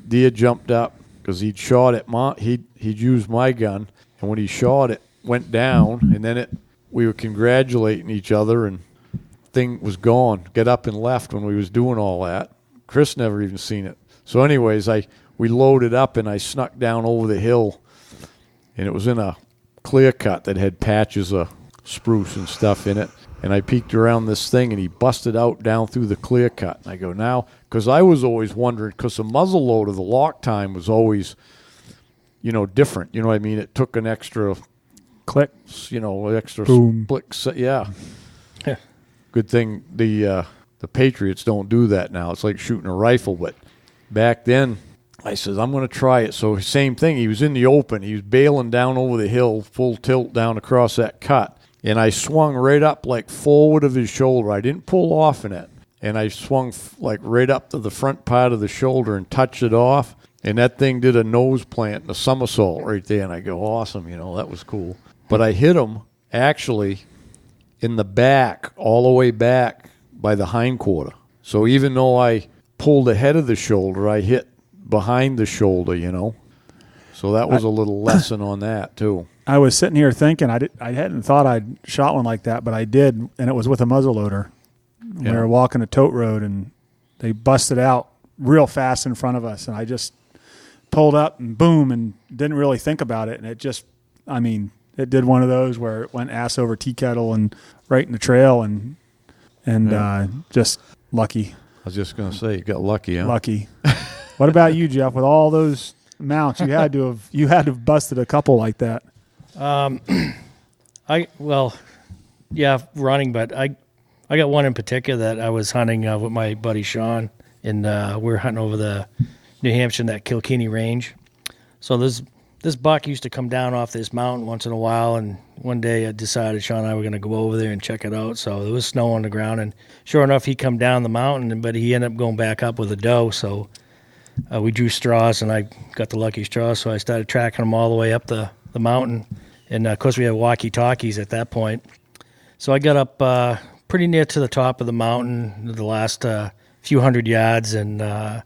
Deer jumped up because he'd shot it. He'd used my gun, and when he shot it, went down, and then we were congratulating each other, and thing was gone. Got up and left when we was doing all that. Chris never even seen it. So anyways, we loaded up, and I snuck down over the hill, and it was in a clear cut that had patches of spruce and stuff in it. And I peeked around this thing, and he busted out down through the clear cut. And I go, now, because I was always wondering, because the muzzle loader, the lock time was always, different. You know what I mean? It took an extra click, extra boom, clicks. Yeah. Good thing the Patriots don't do that now. It's like shooting a rifle. But back then, I says, I'm going to try it. So same thing. He was in the open. He was bailing down over the hill, full tilt down across that cut. And I swung right up like forward of his shoulder. I didn't pull off in it. And I swung like right up to the front part of the shoulder and touched it off. And that thing did a nose plant and a somersault right there. And I go, awesome, that was cool. But I hit him actually in the back, all the way back by the hindquarter. So even though I pulled ahead of the shoulder, I hit behind the shoulder, So that was a little lesson on that too. I was sitting here thinking I hadn't thought I'd shot one like that, but I did, and it was with a muzzleloader. Yeah. We were walking a tote road, and they busted out real fast in front of us, and I just pulled up and boom, and didn't really think about it. And it just, it did one of those where it went ass over tea kettle and right in the trail, and just lucky. I was just going to say, you got lucky, huh? Lucky. What about you, Jeff? With all those mounts, you had to have busted a couple like that. Running, but I got one in particular that I was hunting with my buddy Sean, and we were hunting over the New Hampshire, that Kilkenny range. So this buck used to come down off this mountain once in a while, and one day I decided Sean and I were going to go over there and check it out. So there was snow on the ground, and sure enough, he come down the mountain, but he ended up going back up with a doe. So we drew straws, and I got the lucky straw, so I started tracking him all the way up the mountain. And, of course, we had walkie-talkies at that point. So I got up pretty near to the top of the mountain, the last few hundred yards, and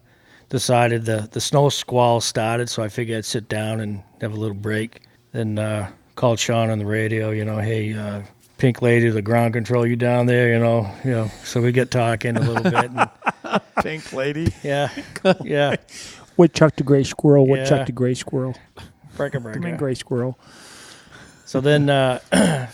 decided the snow squall started, so I figured I'd sit down and have a little break. Then called Sean on the radio, hey, Pink Lady, the ground control, you down there, So we get talking a little bit. And, Pink Lady? Yeah. Woodchuck the gray squirrel, woodchuck the gray squirrel. Come in, gray squirrel. So then the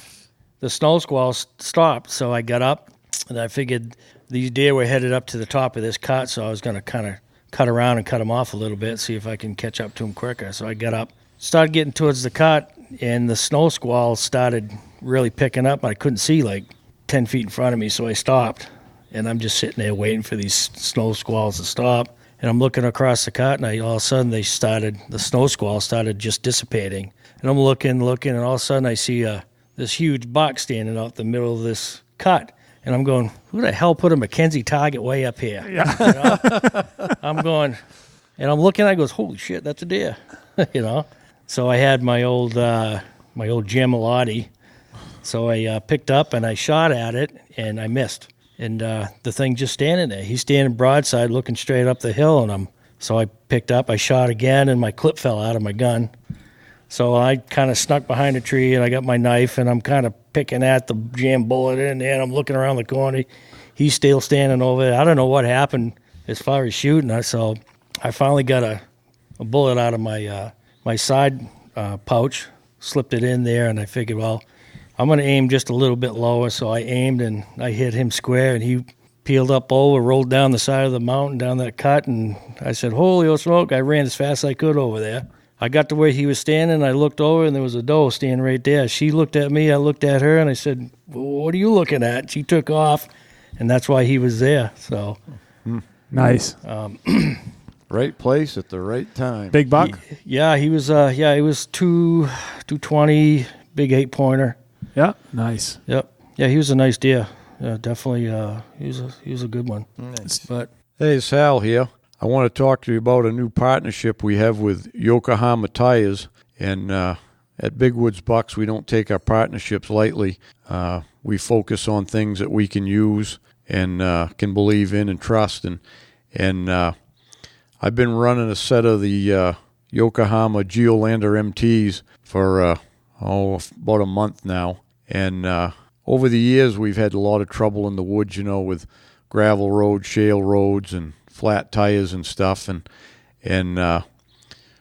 snow squall stopped, so I got up, and I figured these deer were headed up to the top of this cut, so I was going to kind of cut around and cut them off a little bit, see if I can catch up to them quicker. So I got up, started getting towards the cut, and the snow squall started really picking up. I couldn't see like 10 feet in front of me, so I stopped, and I'm just sitting there waiting for these snow squalls to stop. And I'm looking across the cut, and all of a sudden the snow squall started just dissipating. And I'm looking, and all of a sudden I see this huge buck standing out the middle of this cut. And I'm going, who the hell put a Mackenzie target way up here? Yeah. I'm going, and I'm looking, I goes, holy shit, that's a deer. So I had my old Jamalati. So I picked up and I shot at it, and I missed. And the thing just standing there. He's standing broadside looking straight up the hill. So I picked up, I shot again, and my clip fell out of my gun. So I kind of snuck behind a tree, and I got my knife, and I'm kind of picking at the jam bullet in there, and I'm looking around the corner. He's still standing over there. I don't know what happened as far as shooting. So I finally got a bullet out of my side pouch, slipped it in there, and I figured, well, I'm going to aim just a little bit lower. So I aimed, and I hit him square, and he peeled up over, rolled down the side of the mountain, down that cut, and I said, holy old smoke. I ran as fast as I could over there. I got to where he was standing, I looked over, and there was a doe standing right there. She looked at me, I looked at her, and I said, what are you looking at? She took off, and that's why he was there. So nice. Right place at the right time. Big buck? He was 220, big 8-pointer. Yeah, nice. Yep. Yeah, he was a nice deer. Definitely, he was a good one. Nice. But hey, it's Hal here. I want to talk to you about a new partnership we have with Yokohama Tires. And at Big Woods Bucks, we don't take our partnerships lightly. We focus on things that we can use and can believe in and trust. And I've been running a set of the Yokohama Geolander MTs for about a month now. And over the years, we've had a lot of trouble in the woods, with gravel roads, shale roads, and flat tires and stuff. And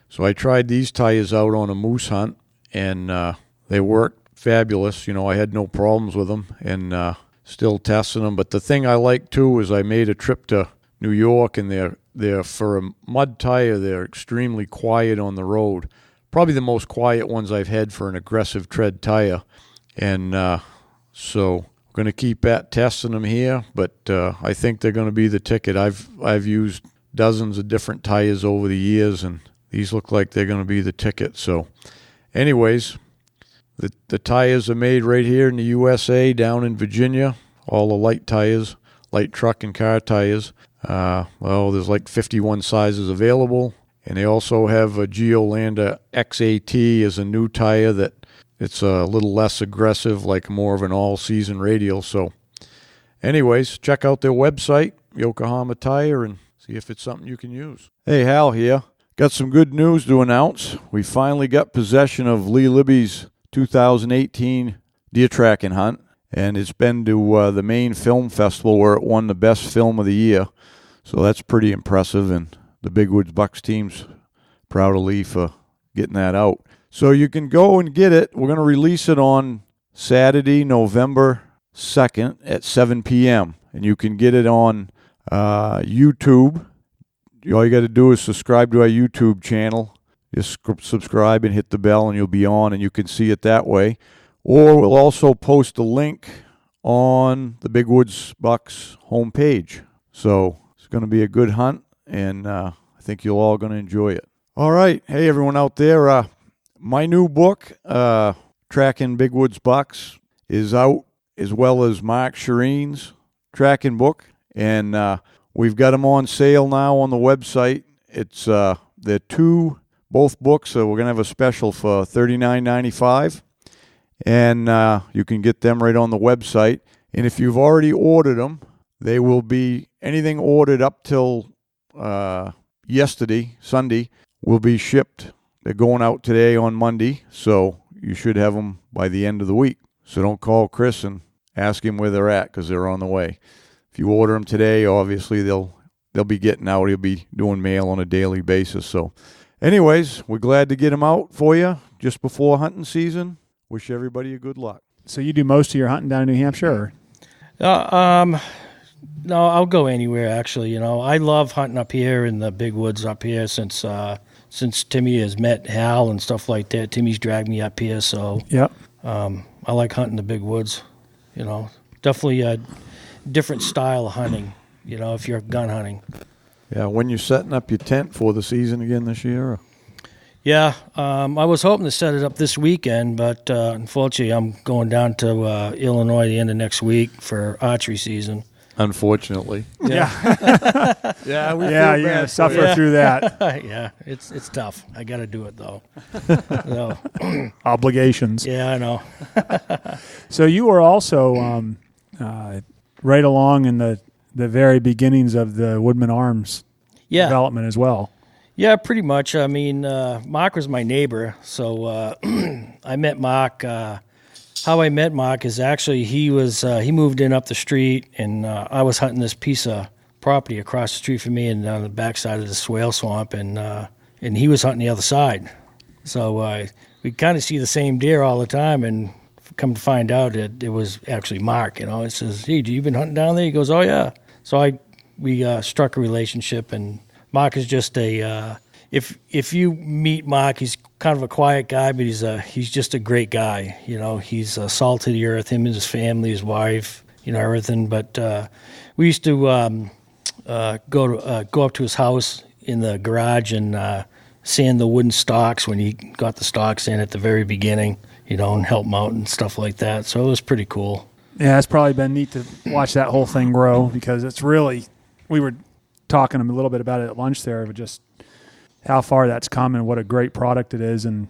so I tried these tires out on a moose hunt, and they worked fabulous. I had no problems with them, and still testing them. But the thing I like, too, is I made a trip to New York, and they're for a mud tire, they're extremely quiet on the road. Probably the most quiet ones I've had for an aggressive tread tire. And so we're going to keep at testing them here, but I think they're going to be the ticket. I've used dozens of different tires over the years, and these look like they're going to be the ticket. So anyways, the tires are made right here in the USA, down in Virginia, all the light tires, light truck and car tires. There's like 51 sizes available, and they also have a Geolander XAT as a new tire that it's a little less aggressive, like more of an all-season radial. So anyways, check out their website, Yokohama Tire, and see if it's something you can use. Hey, Hal here. Got some good news to announce. We finally got possession of Lee Libby's 2018 deer tracking hunt, and it's been to the Maine Film Festival where it won the best film of the year. So that's pretty impressive, and the Big Woods Bucks team's proud of Lee for getting that out. So you can go and get it. We're going to release it on Saturday, November 2nd at 7 p.m., and you can get it on YouTube. All you got to do is subscribe to our YouTube channel. Just subscribe and hit the bell, and you'll be on, and you can see it that way. Or we'll also post a link on the Big Woods Bucks homepage. So it's going to be a good hunt, and I think you're all going to enjoy it. All right. Hey, everyone out there. My new book, Tracking Big Woods Bucks, is out, as well as Mark Shireen's tracking book. And we've got them on sale now on the website. It's they're both books. So we're going to have a special for $39.95. And you can get them right on the website. And if you've already ordered them, they will be, anything ordered up till yesterday, Sunday, will be shipped. They're going out today on Monday, so you should have them by the end of the week. So don't call Chris and ask him where they're at, because they're on the way. If you order them today, obviously they'll be getting out. He'll be doing mail on a daily basis. So anyways, we're glad to get them out for you just before hunting season. Wish everybody a good luck. So you do most of your hunting down in New Hampshire? No, I'll go anywhere, actually. I love hunting up here in the big woods up here since Timmy has met Hal and stuff like that. Timmy's dragged me up here, so yep. I like hunting the big woods. Definitely a different style of hunting, if you're gun hunting. Yeah, when you're setting up your tent for the season again this year? Yeah, I was hoping to set it up this weekend, but unfortunately I'm going down to Illinois the end of next week for archery season. Unfortunately. Yeah. Yeah, we you're going to suffer through that. Yeah, it's tough. I got to do it, though. Obligations. Yeah, I know. So you were also right along in the very beginnings of the Woodman Arms development as well. Yeah, pretty much. I mean, Mark was my neighbor, so I met Mark. How I met Mark is actually he moved in up the street, and I was hunting this piece of property across the street from me and on the backside of the swale swamp, and he was hunting the other side. So we kind of see the same deer all the time, and come to find out it was actually Mark. It says, "Hey, you been hunting down there?" He goes, "Oh yeah." So we struck a relationship, and Mark is just if you meet Mark, he's kind of a quiet guy, but he's just a great guy. He's salt to the earth. Him and his family, his wife, everything. But we used to go up to his house in the garage and sand the wooden stocks when he got the stocks in at the very beginning, and help him out and stuff like that. So it was pretty cool. Yeah, it's probably been neat to watch that whole thing grow, because it's really, we were talking a little bit about it at lunch there, but just how far that's come and what a great product it is. And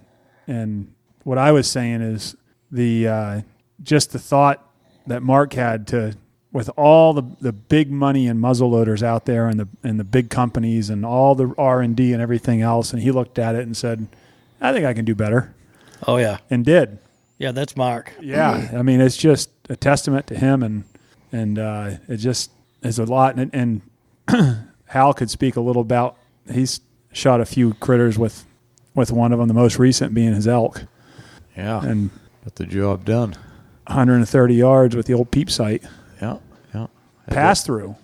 what I was saying is just the thought that Mark had to, with all the big money and muzzleloaders out there and the big companies and all the R&D and everything else, and he looked at it and said, I think I can do better. Oh yeah. And did. Yeah, that's Mark. Yeah. I mean, it's just a testament to him, and it just is a lot. And Hal could speak a little about, he's shot a few critters with one of them, the most recent being his elk. Yeah. And got the job done. 130 yards with the old peep sight. Yeah. Pass through.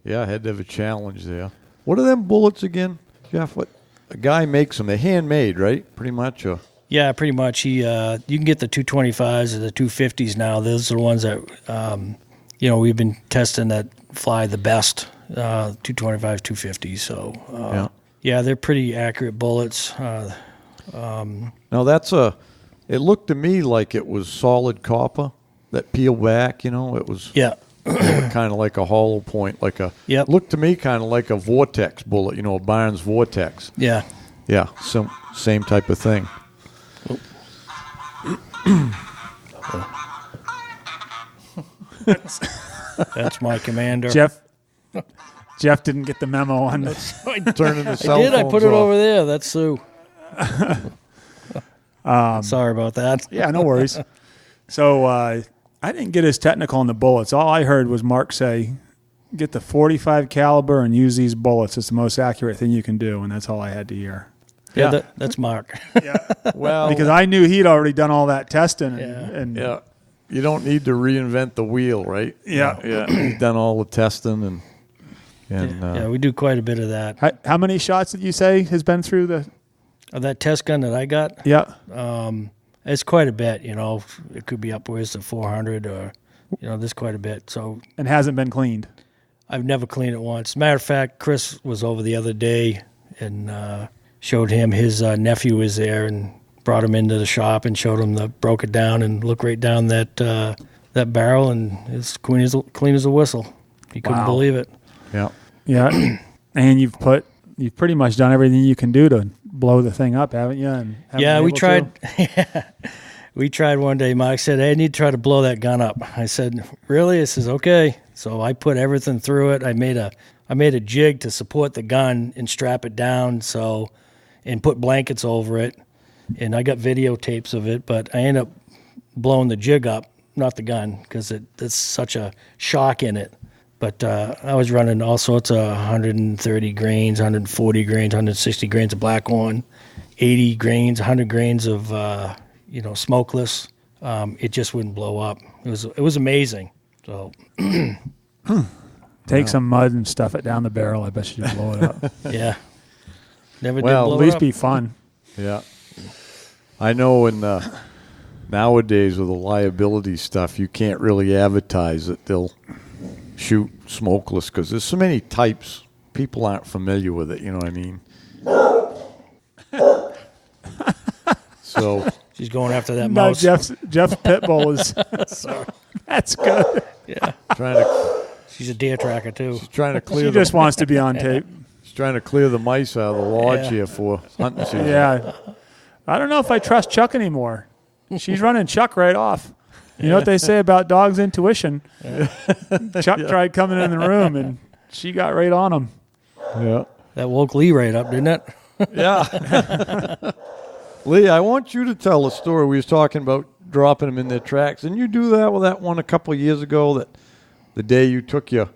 Yeah, I had to have a challenge there. What are them bullets again, Jeff? What a guy makes them? They're handmade, right? Pretty much. Yeah, pretty much. You can get the 225s or the 250s now. Those are the ones that we've been testing that fly the best. 225s, 250s. So yeah, they're pretty accurate bullets. Now it looked to me like it was solid copper that peeled back. It was kind of like a hollow point, looked to me kind of like a Vortex bullet. A Barnes Vortex. Yeah. Yeah, same type of thing. That's my commander. Jeff didn't get the memo on turning the cell phones I put it off. over there. That's Sue. Sorry about that. Yeah, no worries. So I didn't get as technical on the bullets. All I heard was Mark say, get the 45 caliber and use these bullets. It's the most accurate thing you can do, and that's all I had to hear. Yeah, that's Mark. Yeah, well, because I knew he'd already done all that testing. And you don't need to reinvent the wheel, right? Yeah. He's done all the testing and we do quite a bit of that. How many shots did you say has been through the? Of that test gun that I got? Yeah. It's quite a bit, It could be upwards of 400 or, there's quite a bit. So and hasn't been cleaned? I've never cleaned it once. Matter of fact, Chris was over the other day and showed him his nephew was there and brought him into the shop and showed him broke it down and looked right down that barrel, and it's clean as a whistle. He couldn't believe it. Yeah. Yeah. And you've pretty much done everything you can do to blow the thing up, haven't you? And we tried. We tried one day. Mike said, "Hey, I need to try to blow that gun up." I said, "Really?" He says, "Okay." So I put everything through it. I made a jig to support the gun and strap it down, and put blankets over it. And I got videotapes of it, but I ended up blowing the jig up, not the gun, because it's such a shock in it. But I was running all sorts of 130 grains, 140 grains, 160 grains of Blackhorn, 80 grains, 100 grains of smokeless. It just wouldn't blow up. It was amazing. So take some mud and stuff it down the barrel. I bet you blow it up. Yeah. Never did blow it up. Well, at least be fun. Yeah. I know nowadays with the liability stuff, you can't really advertise that they'll shoot smokeless because there's so many types. People aren't familiar with it, you know what I mean? So she's going after that mouse. Jeff's pit bull is. Sorry. That's good. Yeah. She's a deer tracker too. She's trying to clear. She just wants to be on tape. She's trying to clear the mice out of the lodge here for hunting season. Yeah. I don't know if I trust Chuck anymore. She's running Chuck right off. You know what they say about dogs' intuition? Yeah. Chuck tried coming in the room, and she got right on him. Yeah. That woke Lee right up, didn't it? Yeah. Lee, I want you to tell a story. We was talking about dropping them in their tracks. Didn't you do that with that one a couple of years ago, that the day you took your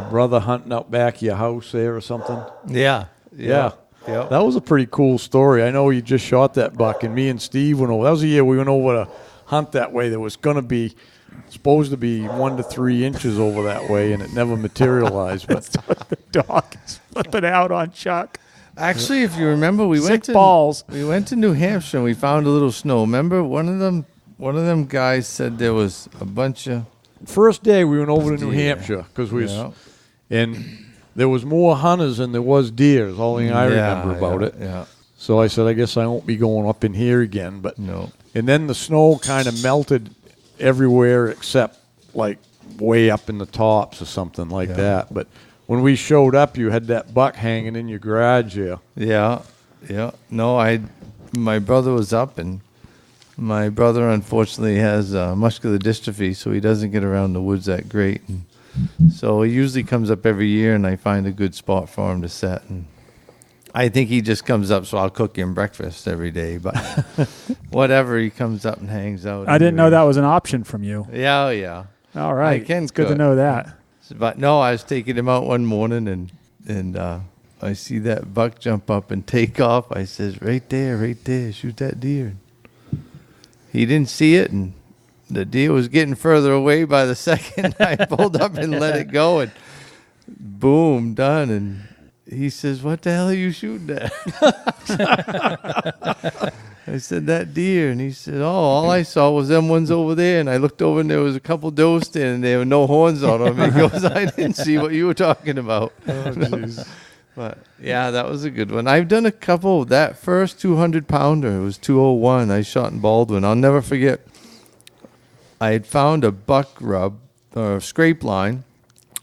brother hunting out back of your house there or something? Yeah. That was a pretty cool story. I know you just shot that buck, and me and Steve went over. That was the year we went over to hunt that way. There was supposed to be 1 to 3 inches over that way, and it never materialized. But the dog is flipping out on Chuck. Actually, if you remember, we went to New Hampshire and we found a little snow. Remember, one of them guys said there was a bunch of. First day we went over to New Hampshire because and there was more hunters than there was deer. Is all I remember about it. Yeah. So I said, I guess I won't be going up in here again. But no. And then the snow kind of melted everywhere except like way up in the tops or something like that. But when we showed up, you had that buck hanging in your garage here. Yeah. No, my brother was up, and my brother unfortunately has muscular dystrophy, so he doesn't get around the woods that great. And so he usually comes up every year, and I find a good spot for him to set. And I think he just comes up, so I'll cook him breakfast every day. But whatever, he comes up and hangs out. I didn't know that was an option from you. Yeah. All right. It's good to know that. But no, I was taking him out one morning, and I see that buck jump up and take off. I says, right there, shoot that deer. He didn't see it, and the deer was getting further away by the second. I pulled up and let it go, and boom, done. And he says, what the hell are you shooting at? I said, that deer. And he said, all I saw was them ones over there. And I looked over, and there was a couple doe standing there with no horns on them. He goes, I didn't see what you were talking about. Oh, jeez. But, yeah, that was a good one. I've done a couple. That first 200-pounder, it was 201, I shot in Baldwin. I'll never forget. I had found a buck rub, or scrape line,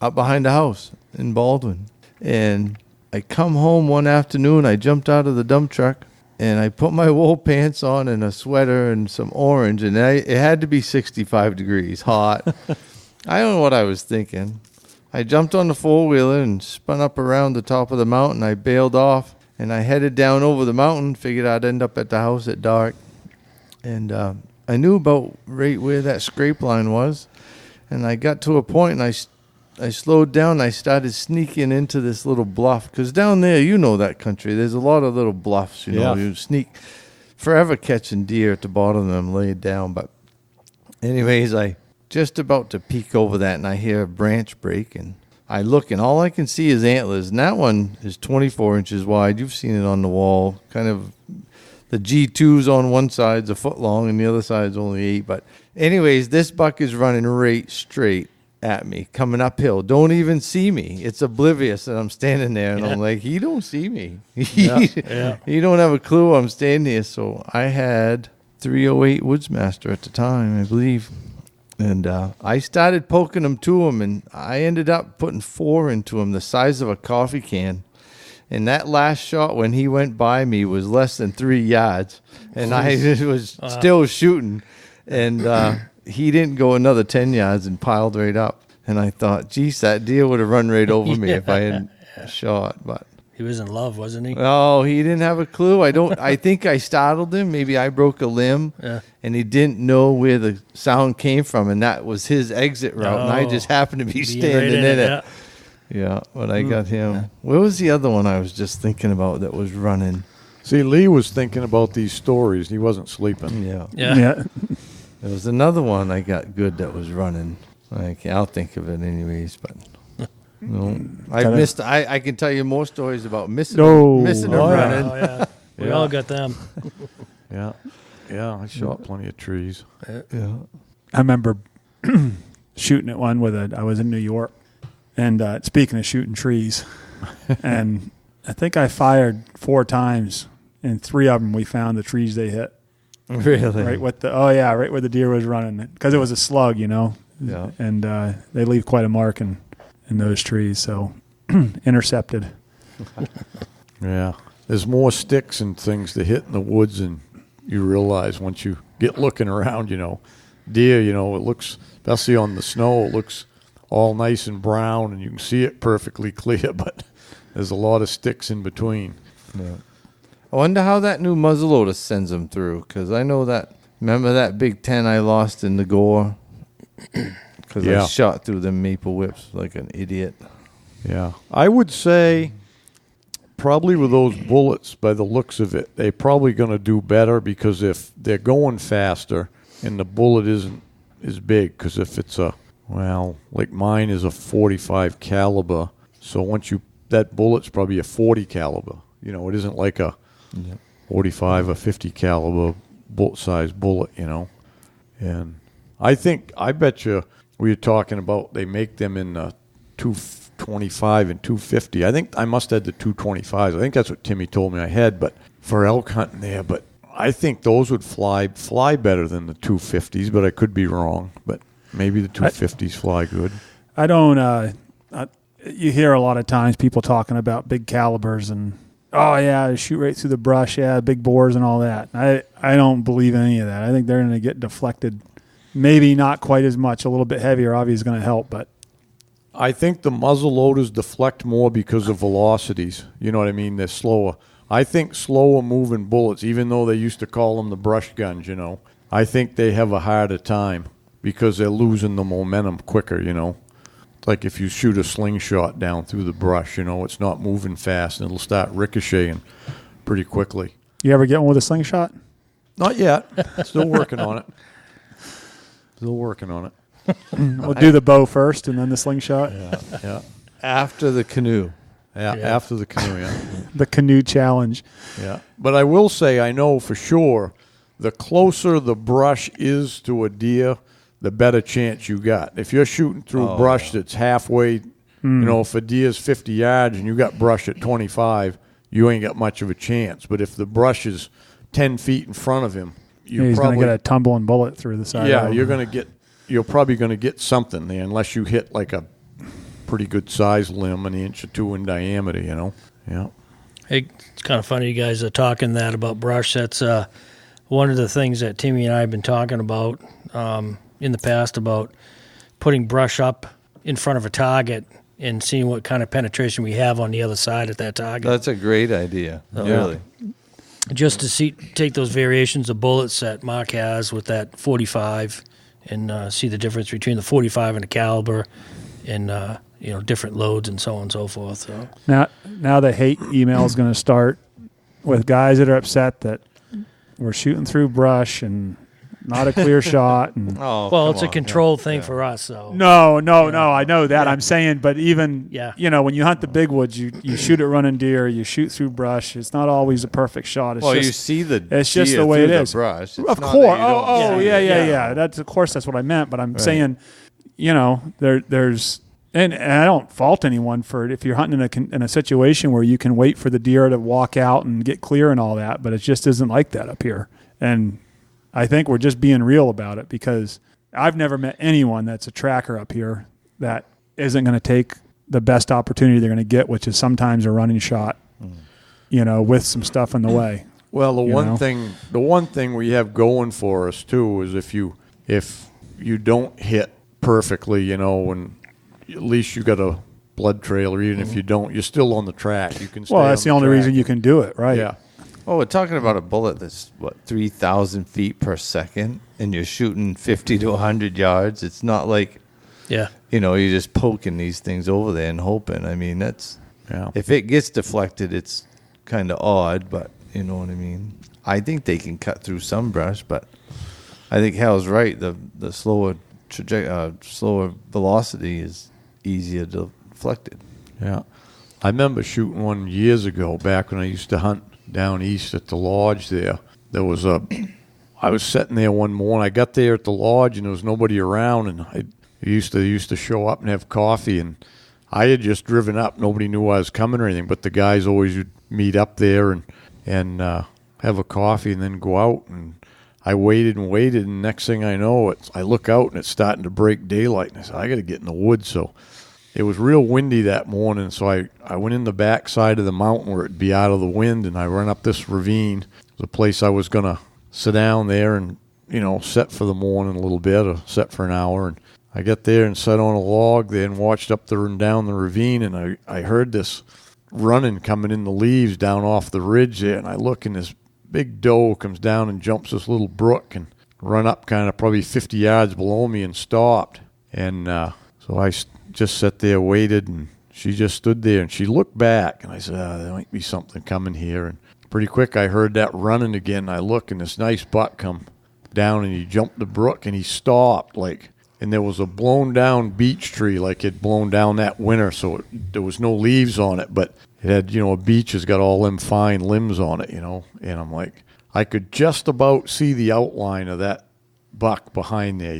up behind the house in Baldwin. And I come home one afternoon. I jumped out of the dump truck, and I put my wool pants on and a sweater and some orange. And it had to be 65 degrees, hot. I don't know what I was thinking. I jumped on the four-wheeler and spun up around the top of the mountain. I bailed off, and I headed down over the mountain, figured I'd end up at the house at dark. And I knew about right where that scrape line was. And I got to a point, and I I slowed down. I started sneaking into this little bluff because down there, you know that country. There's a lot of little bluffs. You know, you sneak, forever catching deer at the bottom of them laid down. But anyways, I just about to peek over that, and I hear a branch break, and I look, and all I can see is antlers. And that one is 24 inches wide. You've seen it on the wall. Kind of the G2's on one side's a foot long, and the other side's only 8. But anyways, this buck is running right straight at me, coming uphill. Don't even see me. It's oblivious that I'm standing there, and I'm like, he don't see me. He don't have a clue I'm standing here. So I had 308 Woodsmaster at the time, I believe. And I started poking them to him, and I ended up putting 4 into him, the size of a coffee can. And that last shot, when he went by me, was less than 3 yards. And I was still shooting. And he didn't go another 10 yards and piled right up. And I thought, geez, that deer would have run right over me if I hadn't shot. But he was in love, wasn't he? Oh, he didn't have a clue. I think I startled him. Maybe I broke a limb, and he didn't know where the sound came from, and that was his exit route. And I just happened to be standing in it. Yeah, but I got him. Yeah. Where was the other one I was just thinking about that was running? See, Lee was thinking about these stories. He wasn't sleeping. Yeah. Yeah. There was another one I got good that was running. I'll think of it anyways, but no. I can tell you more stories about missing them running. Oh, yeah. We all got them. Yeah. I shot plenty of trees. Yeah. I remember shooting at one I was in New York, and speaking of shooting trees, and I think I fired 4 times, and 3 of them we found the trees they hit. Really? Right where the deer was running, because it was a slug, you know. Yeah. And they leave quite a mark in those trees, so intercepted. Yeah. There's more sticks and things to hit in the woods than you realize once you get looking around, you know. Deer, you know, it looks, especially on the snow, it looks all nice and brown, and you can see it perfectly clear, but there's a lot of sticks in between. Yeah. I wonder how that new muzzleloader sends them through, because I know that, remember that big 10 I lost in the gore? Because I shot through them maple whips like an idiot. Yeah. I would say probably with those bullets, by the looks of it, they're probably going to do better, because if they're going faster and the bullet isn't as big, because if it's like mine is a 45 caliber, so that bullet's probably a 40 caliber. You know, it isn't like a 45 or 50 caliber size bullet, you know. And I bet you we were talking about they make them in the 225 and 250. I think I must have the 225s. I think that's what Timmy told me I had, but for elk hunting there. But I think those would fly better than the 250s, but I could be wrong. But maybe the 250s fly good. I don't. You hear a lot of times people talking about big calibers and, oh yeah, shoot right through the brush, big bores and all that. I don't believe any of that. I think they're going to get deflected. Maybe not quite as much. A little bit heavier obviously is going to help, but I think the muzzle loaders deflect more because of velocities. You know what I mean? They're slower. I think slower moving bullets, even though they used to call them the brush guns, you know, I think they have a harder time because they're losing the momentum quicker, you know. It's like if you shoot a slingshot down through the brush, you know, it's not moving fast and it'll start ricocheting pretty quickly. You ever get one with a slingshot? Not yet. Still working on it. Still working on it. We'll do the bow first and then the slingshot. Yeah. After the canoe. Yeah, after the canoe, yeah. The canoe challenge. Yeah. But I will say, I know for sure, the closer the brush is to a deer, the better chance you got. If you're shooting through brush that's halfway, you know, if a deer's 50 yards and you got brush at 25, you ain't got much of a chance. But if the brush is 10 feet in front of him, he's going to get a tumbling bullet through the side. Yeah, you're probably going to get something there unless you hit like a pretty good size limb, an inch or two in diameter, you know. Yeah. Hey, it's kind of funny you guys are talking that about brush. That's one of the things that Timmy and I have been talking about in the past, about putting brush up in front of a target and seeing what kind of penetration we have on the other side of that target. That's a great idea, really. Just to take those variations of bullets that Mark has with that 45 and see the difference between the 45 and the caliber, different loads and so on and so forth. So Now the hate email is going to start with guys that are upset that we're shooting through brush and not a clear shot. And it's a controlled thing for us. So No, I know that. I'm saying, but even, Yeah. When you hunt the big woods, you shoot at running deer, you shoot through brush. It's not always a perfect shot. It's you see the it's just deer the way through it the is. brush. It's Of not course. that you don't see it. Yeah. Of course, that's what I meant. But I'm saying, there's and I don't fault anyone for it if you're hunting in a situation where you can wait for the deer to walk out and get clear and all that. But it just isn't like that up here. And I think we're just being real about it, because I've never met anyone that's a tracker up here that isn't going to take the best opportunity they're going to get, which is sometimes a running shot, with some stuff in the way. Well, the one thing we have going for us too is if you don't hit perfectly, and at least you got a blood trail, or even if you don't, you're still on the track. You can stay Well, that's on the only track. reason you can do it, right? Yeah. Oh, we're talking about a bullet that's 3,000 feet per second, and you're shooting 50 to 100 yards. It's not like, you're just poking these things over there and hoping. I mean, if it gets deflected, it's kind of odd, but you know what I mean. I think they can cut through some brush, but I think Hal's right. The slower slower velocity is easier deflected. Yeah. I remember shooting one years ago back when I used to hunt down east at the lodge there. I was sitting there one morning. I got there at the lodge and there was nobody around, and I used to show up and have coffee, and I had just driven up. Nobody knew I was coming or anything, but the guys always would meet up there and have a coffee and then go out. And I waited, and next thing I know, I look out and it's starting to break daylight, and I said, I got to get in the woods. So it was real windy that morning, so I went in the back side of the mountain where it'd be out of the wind, and I ran up this ravine. It was a place I was going to sit down there and, set for the morning a little bit, or sit for an hour. And I got there and sat on a log there and watched up and down the ravine, and I heard this running coming in the leaves down off the ridge there, and I look, and this big doe comes down and jumps this little brook and run up kind of probably 50 yards below me and stopped. And so I just sat there, waited, and she just stood there, and she looked back, and I said, there might be something coming here. And pretty quick I heard that running again. I look, and this nice buck come down, and he jumped the brook, and he stopped, and there was a blown down beech tree, like it blown down that winter, so there was no leaves on it, but it had, a beech has got all them fine limbs on it, and I'm like, I could just about see the outline of that buck behind there,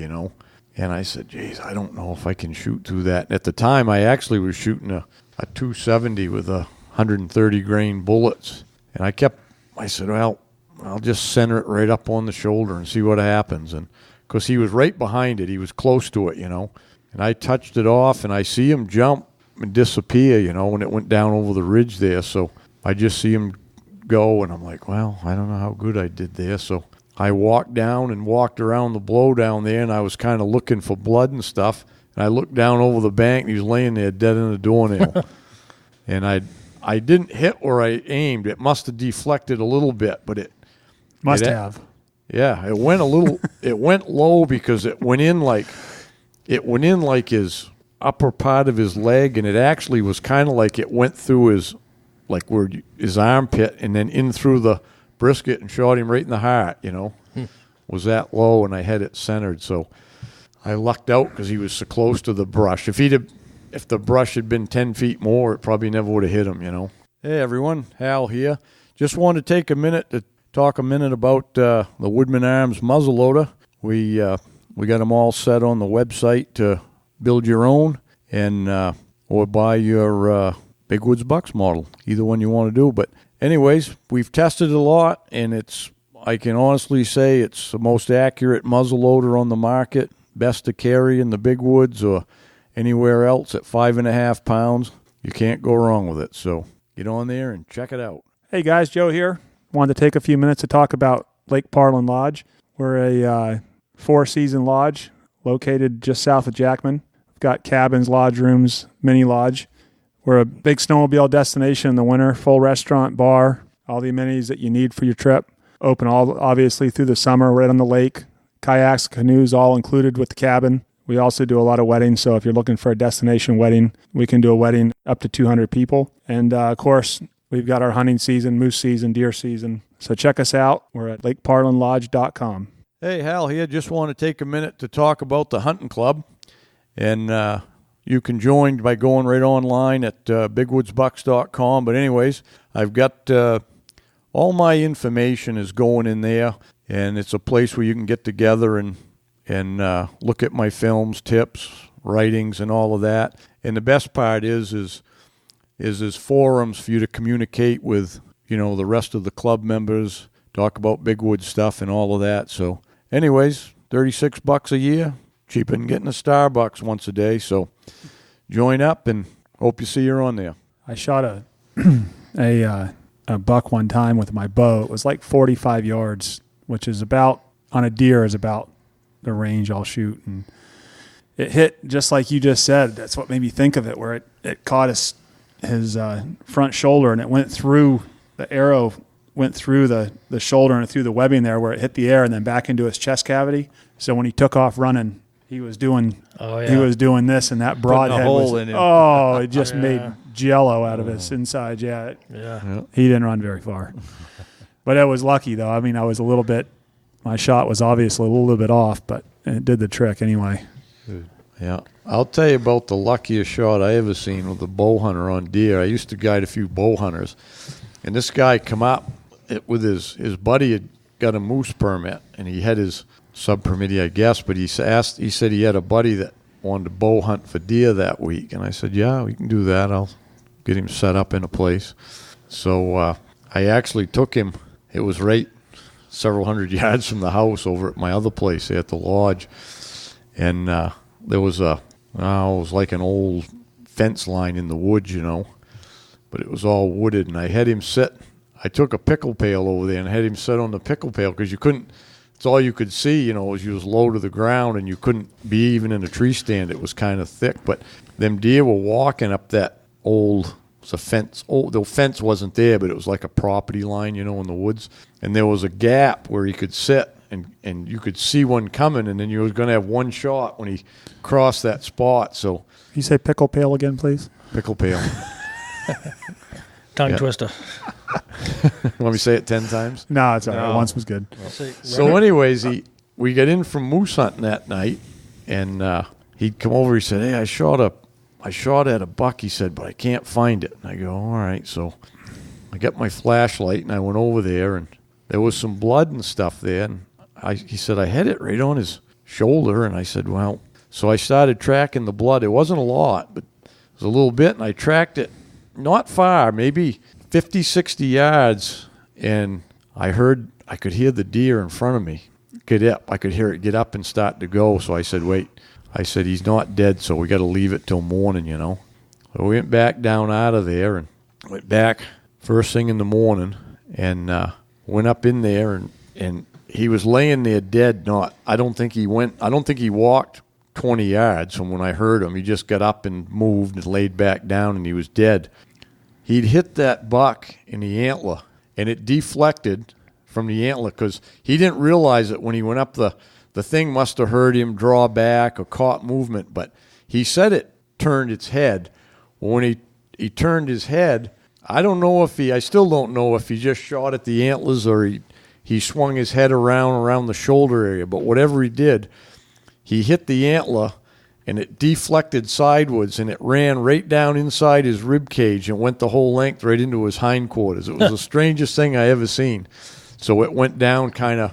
And I said, geez, I don't know if I can shoot through that. And at the time, I actually was shooting a 270 with 130 grain bullets. And I said, well, I'll just center it right up on the shoulder and see what happens. And because he was right behind it, he was close to it, And I touched it off, and I see him jump and disappear, when it went down over the ridge there. So I just see him go, and I'm like, well, I don't know how good I did there. So I walked down and walked around the blow down there, and I was kind of looking for blood and stuff. And I looked down over the bank, and he was laying there dead in a doornail. And I didn't hit where I aimed. It must have deflected a little bit, but it must have. Yeah, it went a little. It went low because it went in like his upper part of his leg, and it actually was kind of like it went through his armpit and then in through the brisket and shot him right in the heart, was that low, and I had it centered. So I lucked out because he was so close to the brush. If the brush had been 10 feet more, it probably never would have hit him, Hey, everyone, Hal here. Just wanted to take a minute to talk about the Woodman Arms muzzleloader. We got them all set on the website to build your own or buy your Big Woods Bucks model, either one you want to do. But anyways, we've tested it a lot, and I can honestly say it's the most accurate muzzleloader on the market, best to carry in the big woods or anywhere else at 5.5 pounds. You can't go wrong with it. So get on there and check it out. Hey guys, Joe here. Wanted to take a few minutes to talk about Lake Parlin Lodge. We're a 4-season lodge located just south of Jackman. We've got cabins, lodge rooms, mini lodge. We're a big snowmobile destination in the winter, full restaurant, bar, all the amenities that you need for your trip. Open obviously through the summer, right on the lake. Kayaks, canoes, all included with the cabin. We also do a lot of weddings, so if you're looking for a destination wedding, we can do a wedding up to 200 people. And, of course, we've got our hunting season, moose season, deer season. So check us out. We're at lakeparlandlodge.com. Hey, Hal here. Just want to take a minute to talk about the hunting club. And you can join by going right online at bigwoodsbucks.com. But anyways, I've got all my information is going in there, and it's a place where you can get together and look at my films, tips, writings, and all of that. And the best part is there's forums for you to communicate with, the rest of the club members, talk about Big Woods stuff and all of that. So anyways, $36 a year, cheaper than getting a Starbucks once a day. So join up and hope you see you're on there. I shot a buck one time with my bow. It was like 45 yards, which is about, on a deer, is about the range I'll shoot. And it hit just like you just said. That's what made me think of it, where it caught his front shoulder, and it went through, the arrow went through the shoulder and through the webbing there where it hit the air and then back into his chest cavity. So when he took off running, he was doing this, and that broadhead it just made jello out of his inside. Yeah. He didn't run very far. But it was lucky, though. I mean, my shot was obviously a little bit off, but it did the trick anyway. Yeah. I'll tell you about the luckiest shot I ever seen with a bow hunter on deer. I used to guide a few bow hunters, and this guy come up with his buddy had got a moose permit, and he had his sub-permittee, I guess, but he said he had a buddy that wanted to bow hunt for deer that week. And I said, yeah, we can do that. I'll get him set up in a place. So I actually took him. It was right several hundred yards from the house over at my other place at the lodge. And there was it was like an old fence line in the woods, but it was all wooded. And I had him sit. I took a pickle pail over there and had him sit on the pickle pail because you couldn't. It's all you could see, as you was low to the ground, and you couldn't be even in a tree stand. It was kind of thick. But them deer were walking up that it's a fence. The fence wasn't there, but it was like a property line, in the woods. And there was a gap where he could sit, and you could see one coming, and then you was going to have one shot when he crossed that spot. So, can you say pickle pail again, please? Pickle pail. Tongue twister. Want me to say it 10 times? No, it's all right. Once was good. So anyways, we got in from moose hunting that night, and he'd come over. He said, hey, I shot at a buck, he said, but I can't find it. And I go, all right. So I got my flashlight, and I went over there, and there was some blood and stuff there. And he said, I had it right on his shoulder. And I said, well, so I started tracking the blood. It wasn't a lot, but it was a little bit, and I tracked it not far, maybe 50, 60 yards, and I could hear the deer in front of me get up. I could hear it get up and start to go. So I said, wait. I said, he's not dead, so we got to leave it till morning, So we went back down out of there and went back first thing in the morning and went up in there, and he was laying there dead. I don't think he walked 20 yards from when I heard him. He just got up and moved and laid back down, and he was dead. He'd hit that buck in the antler, and it deflected from the antler because he didn't realize it when he went up. The thing must have heard him draw back or caught movement, but he said it turned its head. When he turned his head, I still don't know if he just shot at the antlers or he swung his head around the shoulder area, but whatever he did, he hit the antler, and it deflected sideways, and it ran right down inside his rib cage and went the whole length right into his hindquarters. It was the strangest thing I ever seen. So it went down kind of,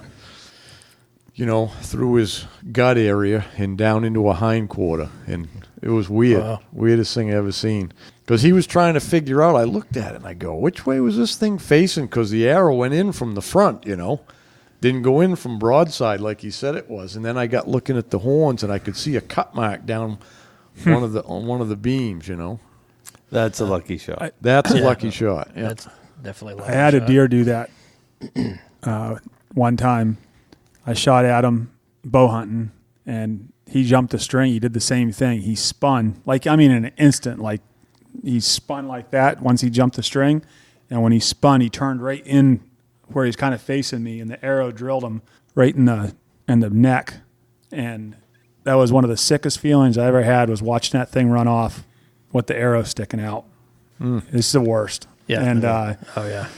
through his gut area and down into a hindquarter, and it was weird. Wow. Weirdest thing I ever seen. Because he was trying to figure out, I looked at it and I go, which way was this thing facing? Because the arrow went in from the front, Didn't go in from broadside like he said it was. And then I got looking at the horns, and I could see a cut mark down on one of the beams, That's a lucky shot. That's a lucky shot. Yeah. That's definitely lucky. I had a deer do that one time. I shot at him bow hunting, and he jumped the string. He did the same thing. He spun, in an instant. Like, he spun like that once he jumped the string. And when he spun, he turned right in where he's kind of facing me, and the arrow drilled him right in the neck. And that was one of the sickest feelings I ever had, was watching that thing run off with the arrow sticking out. It's the worst. Yeah. And oh yeah.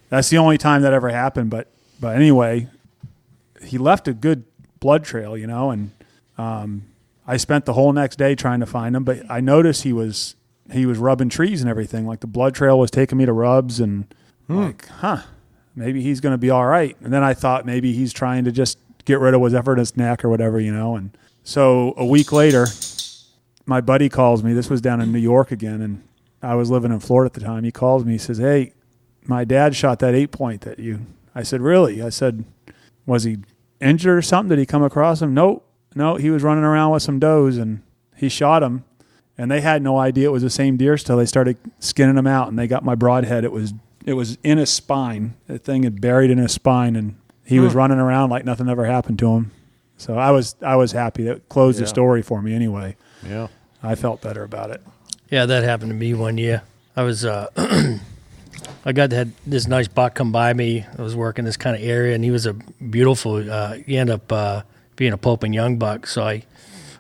that's the only time that ever happened. But anyway, he left a good blood trail, and I spent the whole next day trying to find him. But I noticed he was rubbing trees and everything. Like the blood trail was taking me to rubs, and maybe he's going to be all right. And then I thought maybe he's trying to just get rid of whatever in his neck or whatever, And so a week later, my buddy calls me. This was down in New York again, and I was living in Florida at the time. He calls me. He says, "Hey, my dad shot that 8-point that you." I said, "Really?" I said, "Was he injured or something? Did he come across him?" No, he was running around with some does, and he shot him. And they had no idea it was the same deer till they started skinning him out, and they got my broadhead. It was in his spine. The thing had buried in his spine, and he was running around like nothing ever happened to him. So I was happy. That closed the story for me anyway. Yeah. I felt better about it. Yeah, that happened to me one year. I was I had this nice buck come by me. I was working this kind of area, and he was a beautiful. He ended up being a Pope and Young buck. So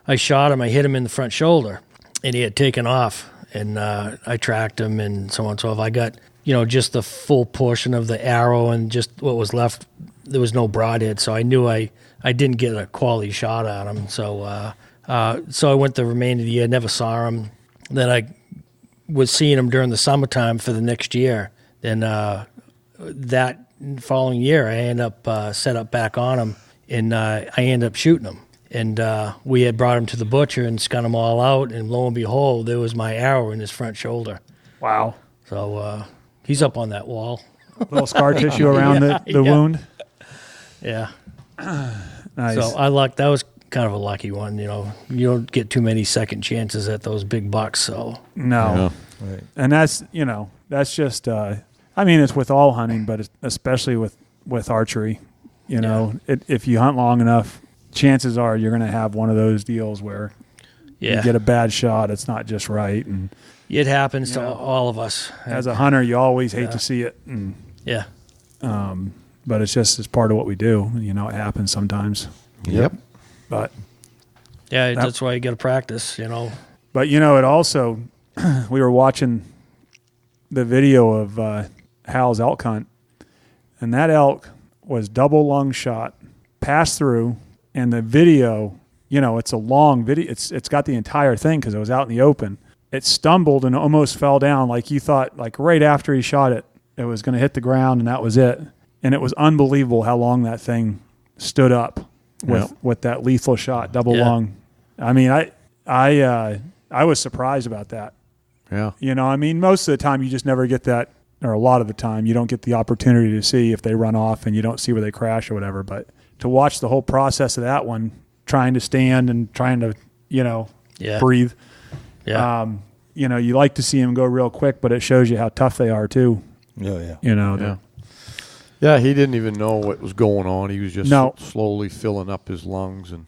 I shot him. I hit him in the front shoulder, and he had taken off. And I tracked him, and so on and so forth. I got just the full portion of the arrow, and just what was left. There was no broadhead, so I knew I didn't get a quality shot at him. So so I went the remainder of the year, never saw him. Then I was seeing him during the summertime for the next year. Then that following year, I ended up set up back on him, and I ended up shooting him. And we had brought him to the butcher and scun him all out, and lo and behold, there was my arrow in his front shoulder. Wow. So he's up on that wall. Little scar tissue around the wound. Yeah. Nice. So that was kind of a lucky one. You don't get too many second chances at those big bucks. So no. Yeah. Right. And that's just, it's with all hunting, but especially with archery, if you hunt long enough, chances are you're going to have one of those deals where you get a bad shot. It's not just right. And it happens to all of us. As a hunter, you always hate to see it. And, but it's part of what we do. It happens sometimes. Yep. But that's why you got to practice, But, it also, we were watching the video of Hal's elk hunt, and that elk was double lung shot, passed through, and the video, it's a long video. It's got the entire thing because it was out in the open. It stumbled and almost fell down like you thought, like right after he shot it, it was going to hit the ground, and that was it. And it was unbelievable how long that thing stood up with that lethal shot, double lung. I mean, I was surprised about that. Yeah. Most of the time you just never get that, or a lot of the time you don't get the opportunity to see if they run off, and you don't see where they crash or whatever. But to watch the whole process of that one, trying to stand and trying to, breathe. Yeah. You like to see them go real quick, but it shows you how tough they are too. Yeah. Yeah, he didn't even know what was going on. He was just slowly filling up his lungs, and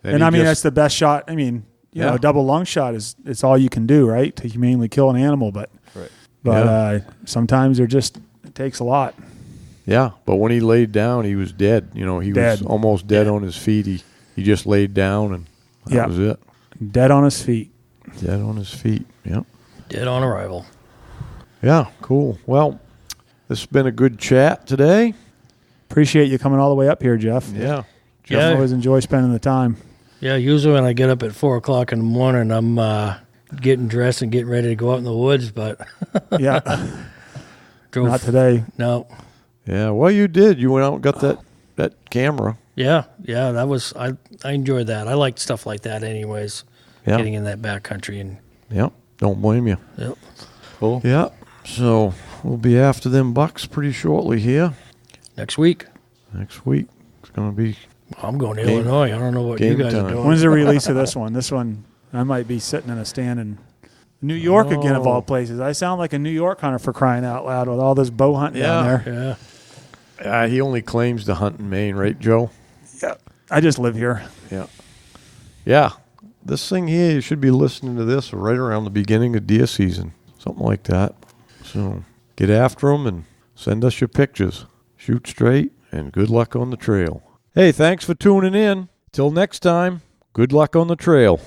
that's the best shot. A double lung shot it's all you can do, right, to humanely kill an animal. But sometimes it takes a lot. Yeah, but when he laid down, he was dead. He was almost dead on his feet. He just laid down, and that was it. Dead on his feet. Dead on his feet. Yep. Dead on arrival. Yeah, cool. Well, this has been a good chat today. Appreciate you coming all the way up here, Jeff. Yeah. Jeff, always enjoy spending the time. Yeah, usually when I get up at 4 o'clock in the morning, I'm getting dressed and getting ready to go out in the woods, but not today. No. Yeah, well, you did. You went out and got that camera. Yeah, that was I enjoyed that. I liked stuff like that, anyways. Yeah. Getting in that backcountry and. Yep. Don't blame you. Yep. Cool. Yeah. So we'll be after them bucks pretty shortly here. Next week. It's going to be. I'm going to Illinois. I don't know what you guys are doing. When's the release of this one? This one, I might be sitting in a stand in New York again, of all places. I sound like a New York hunter, for crying out loud, with all this bow hunting down there. Yeah. He only claims to hunt in Maine, right, Joe? Yeah. I just live here. Yeah. Yeah. This thing here, you should be listening to this right around the beginning of deer season, something like that. So get after them and send us your pictures. Shoot straight, and good luck on the trail. Hey, thanks for tuning in. Till next time, Good luck on the trail.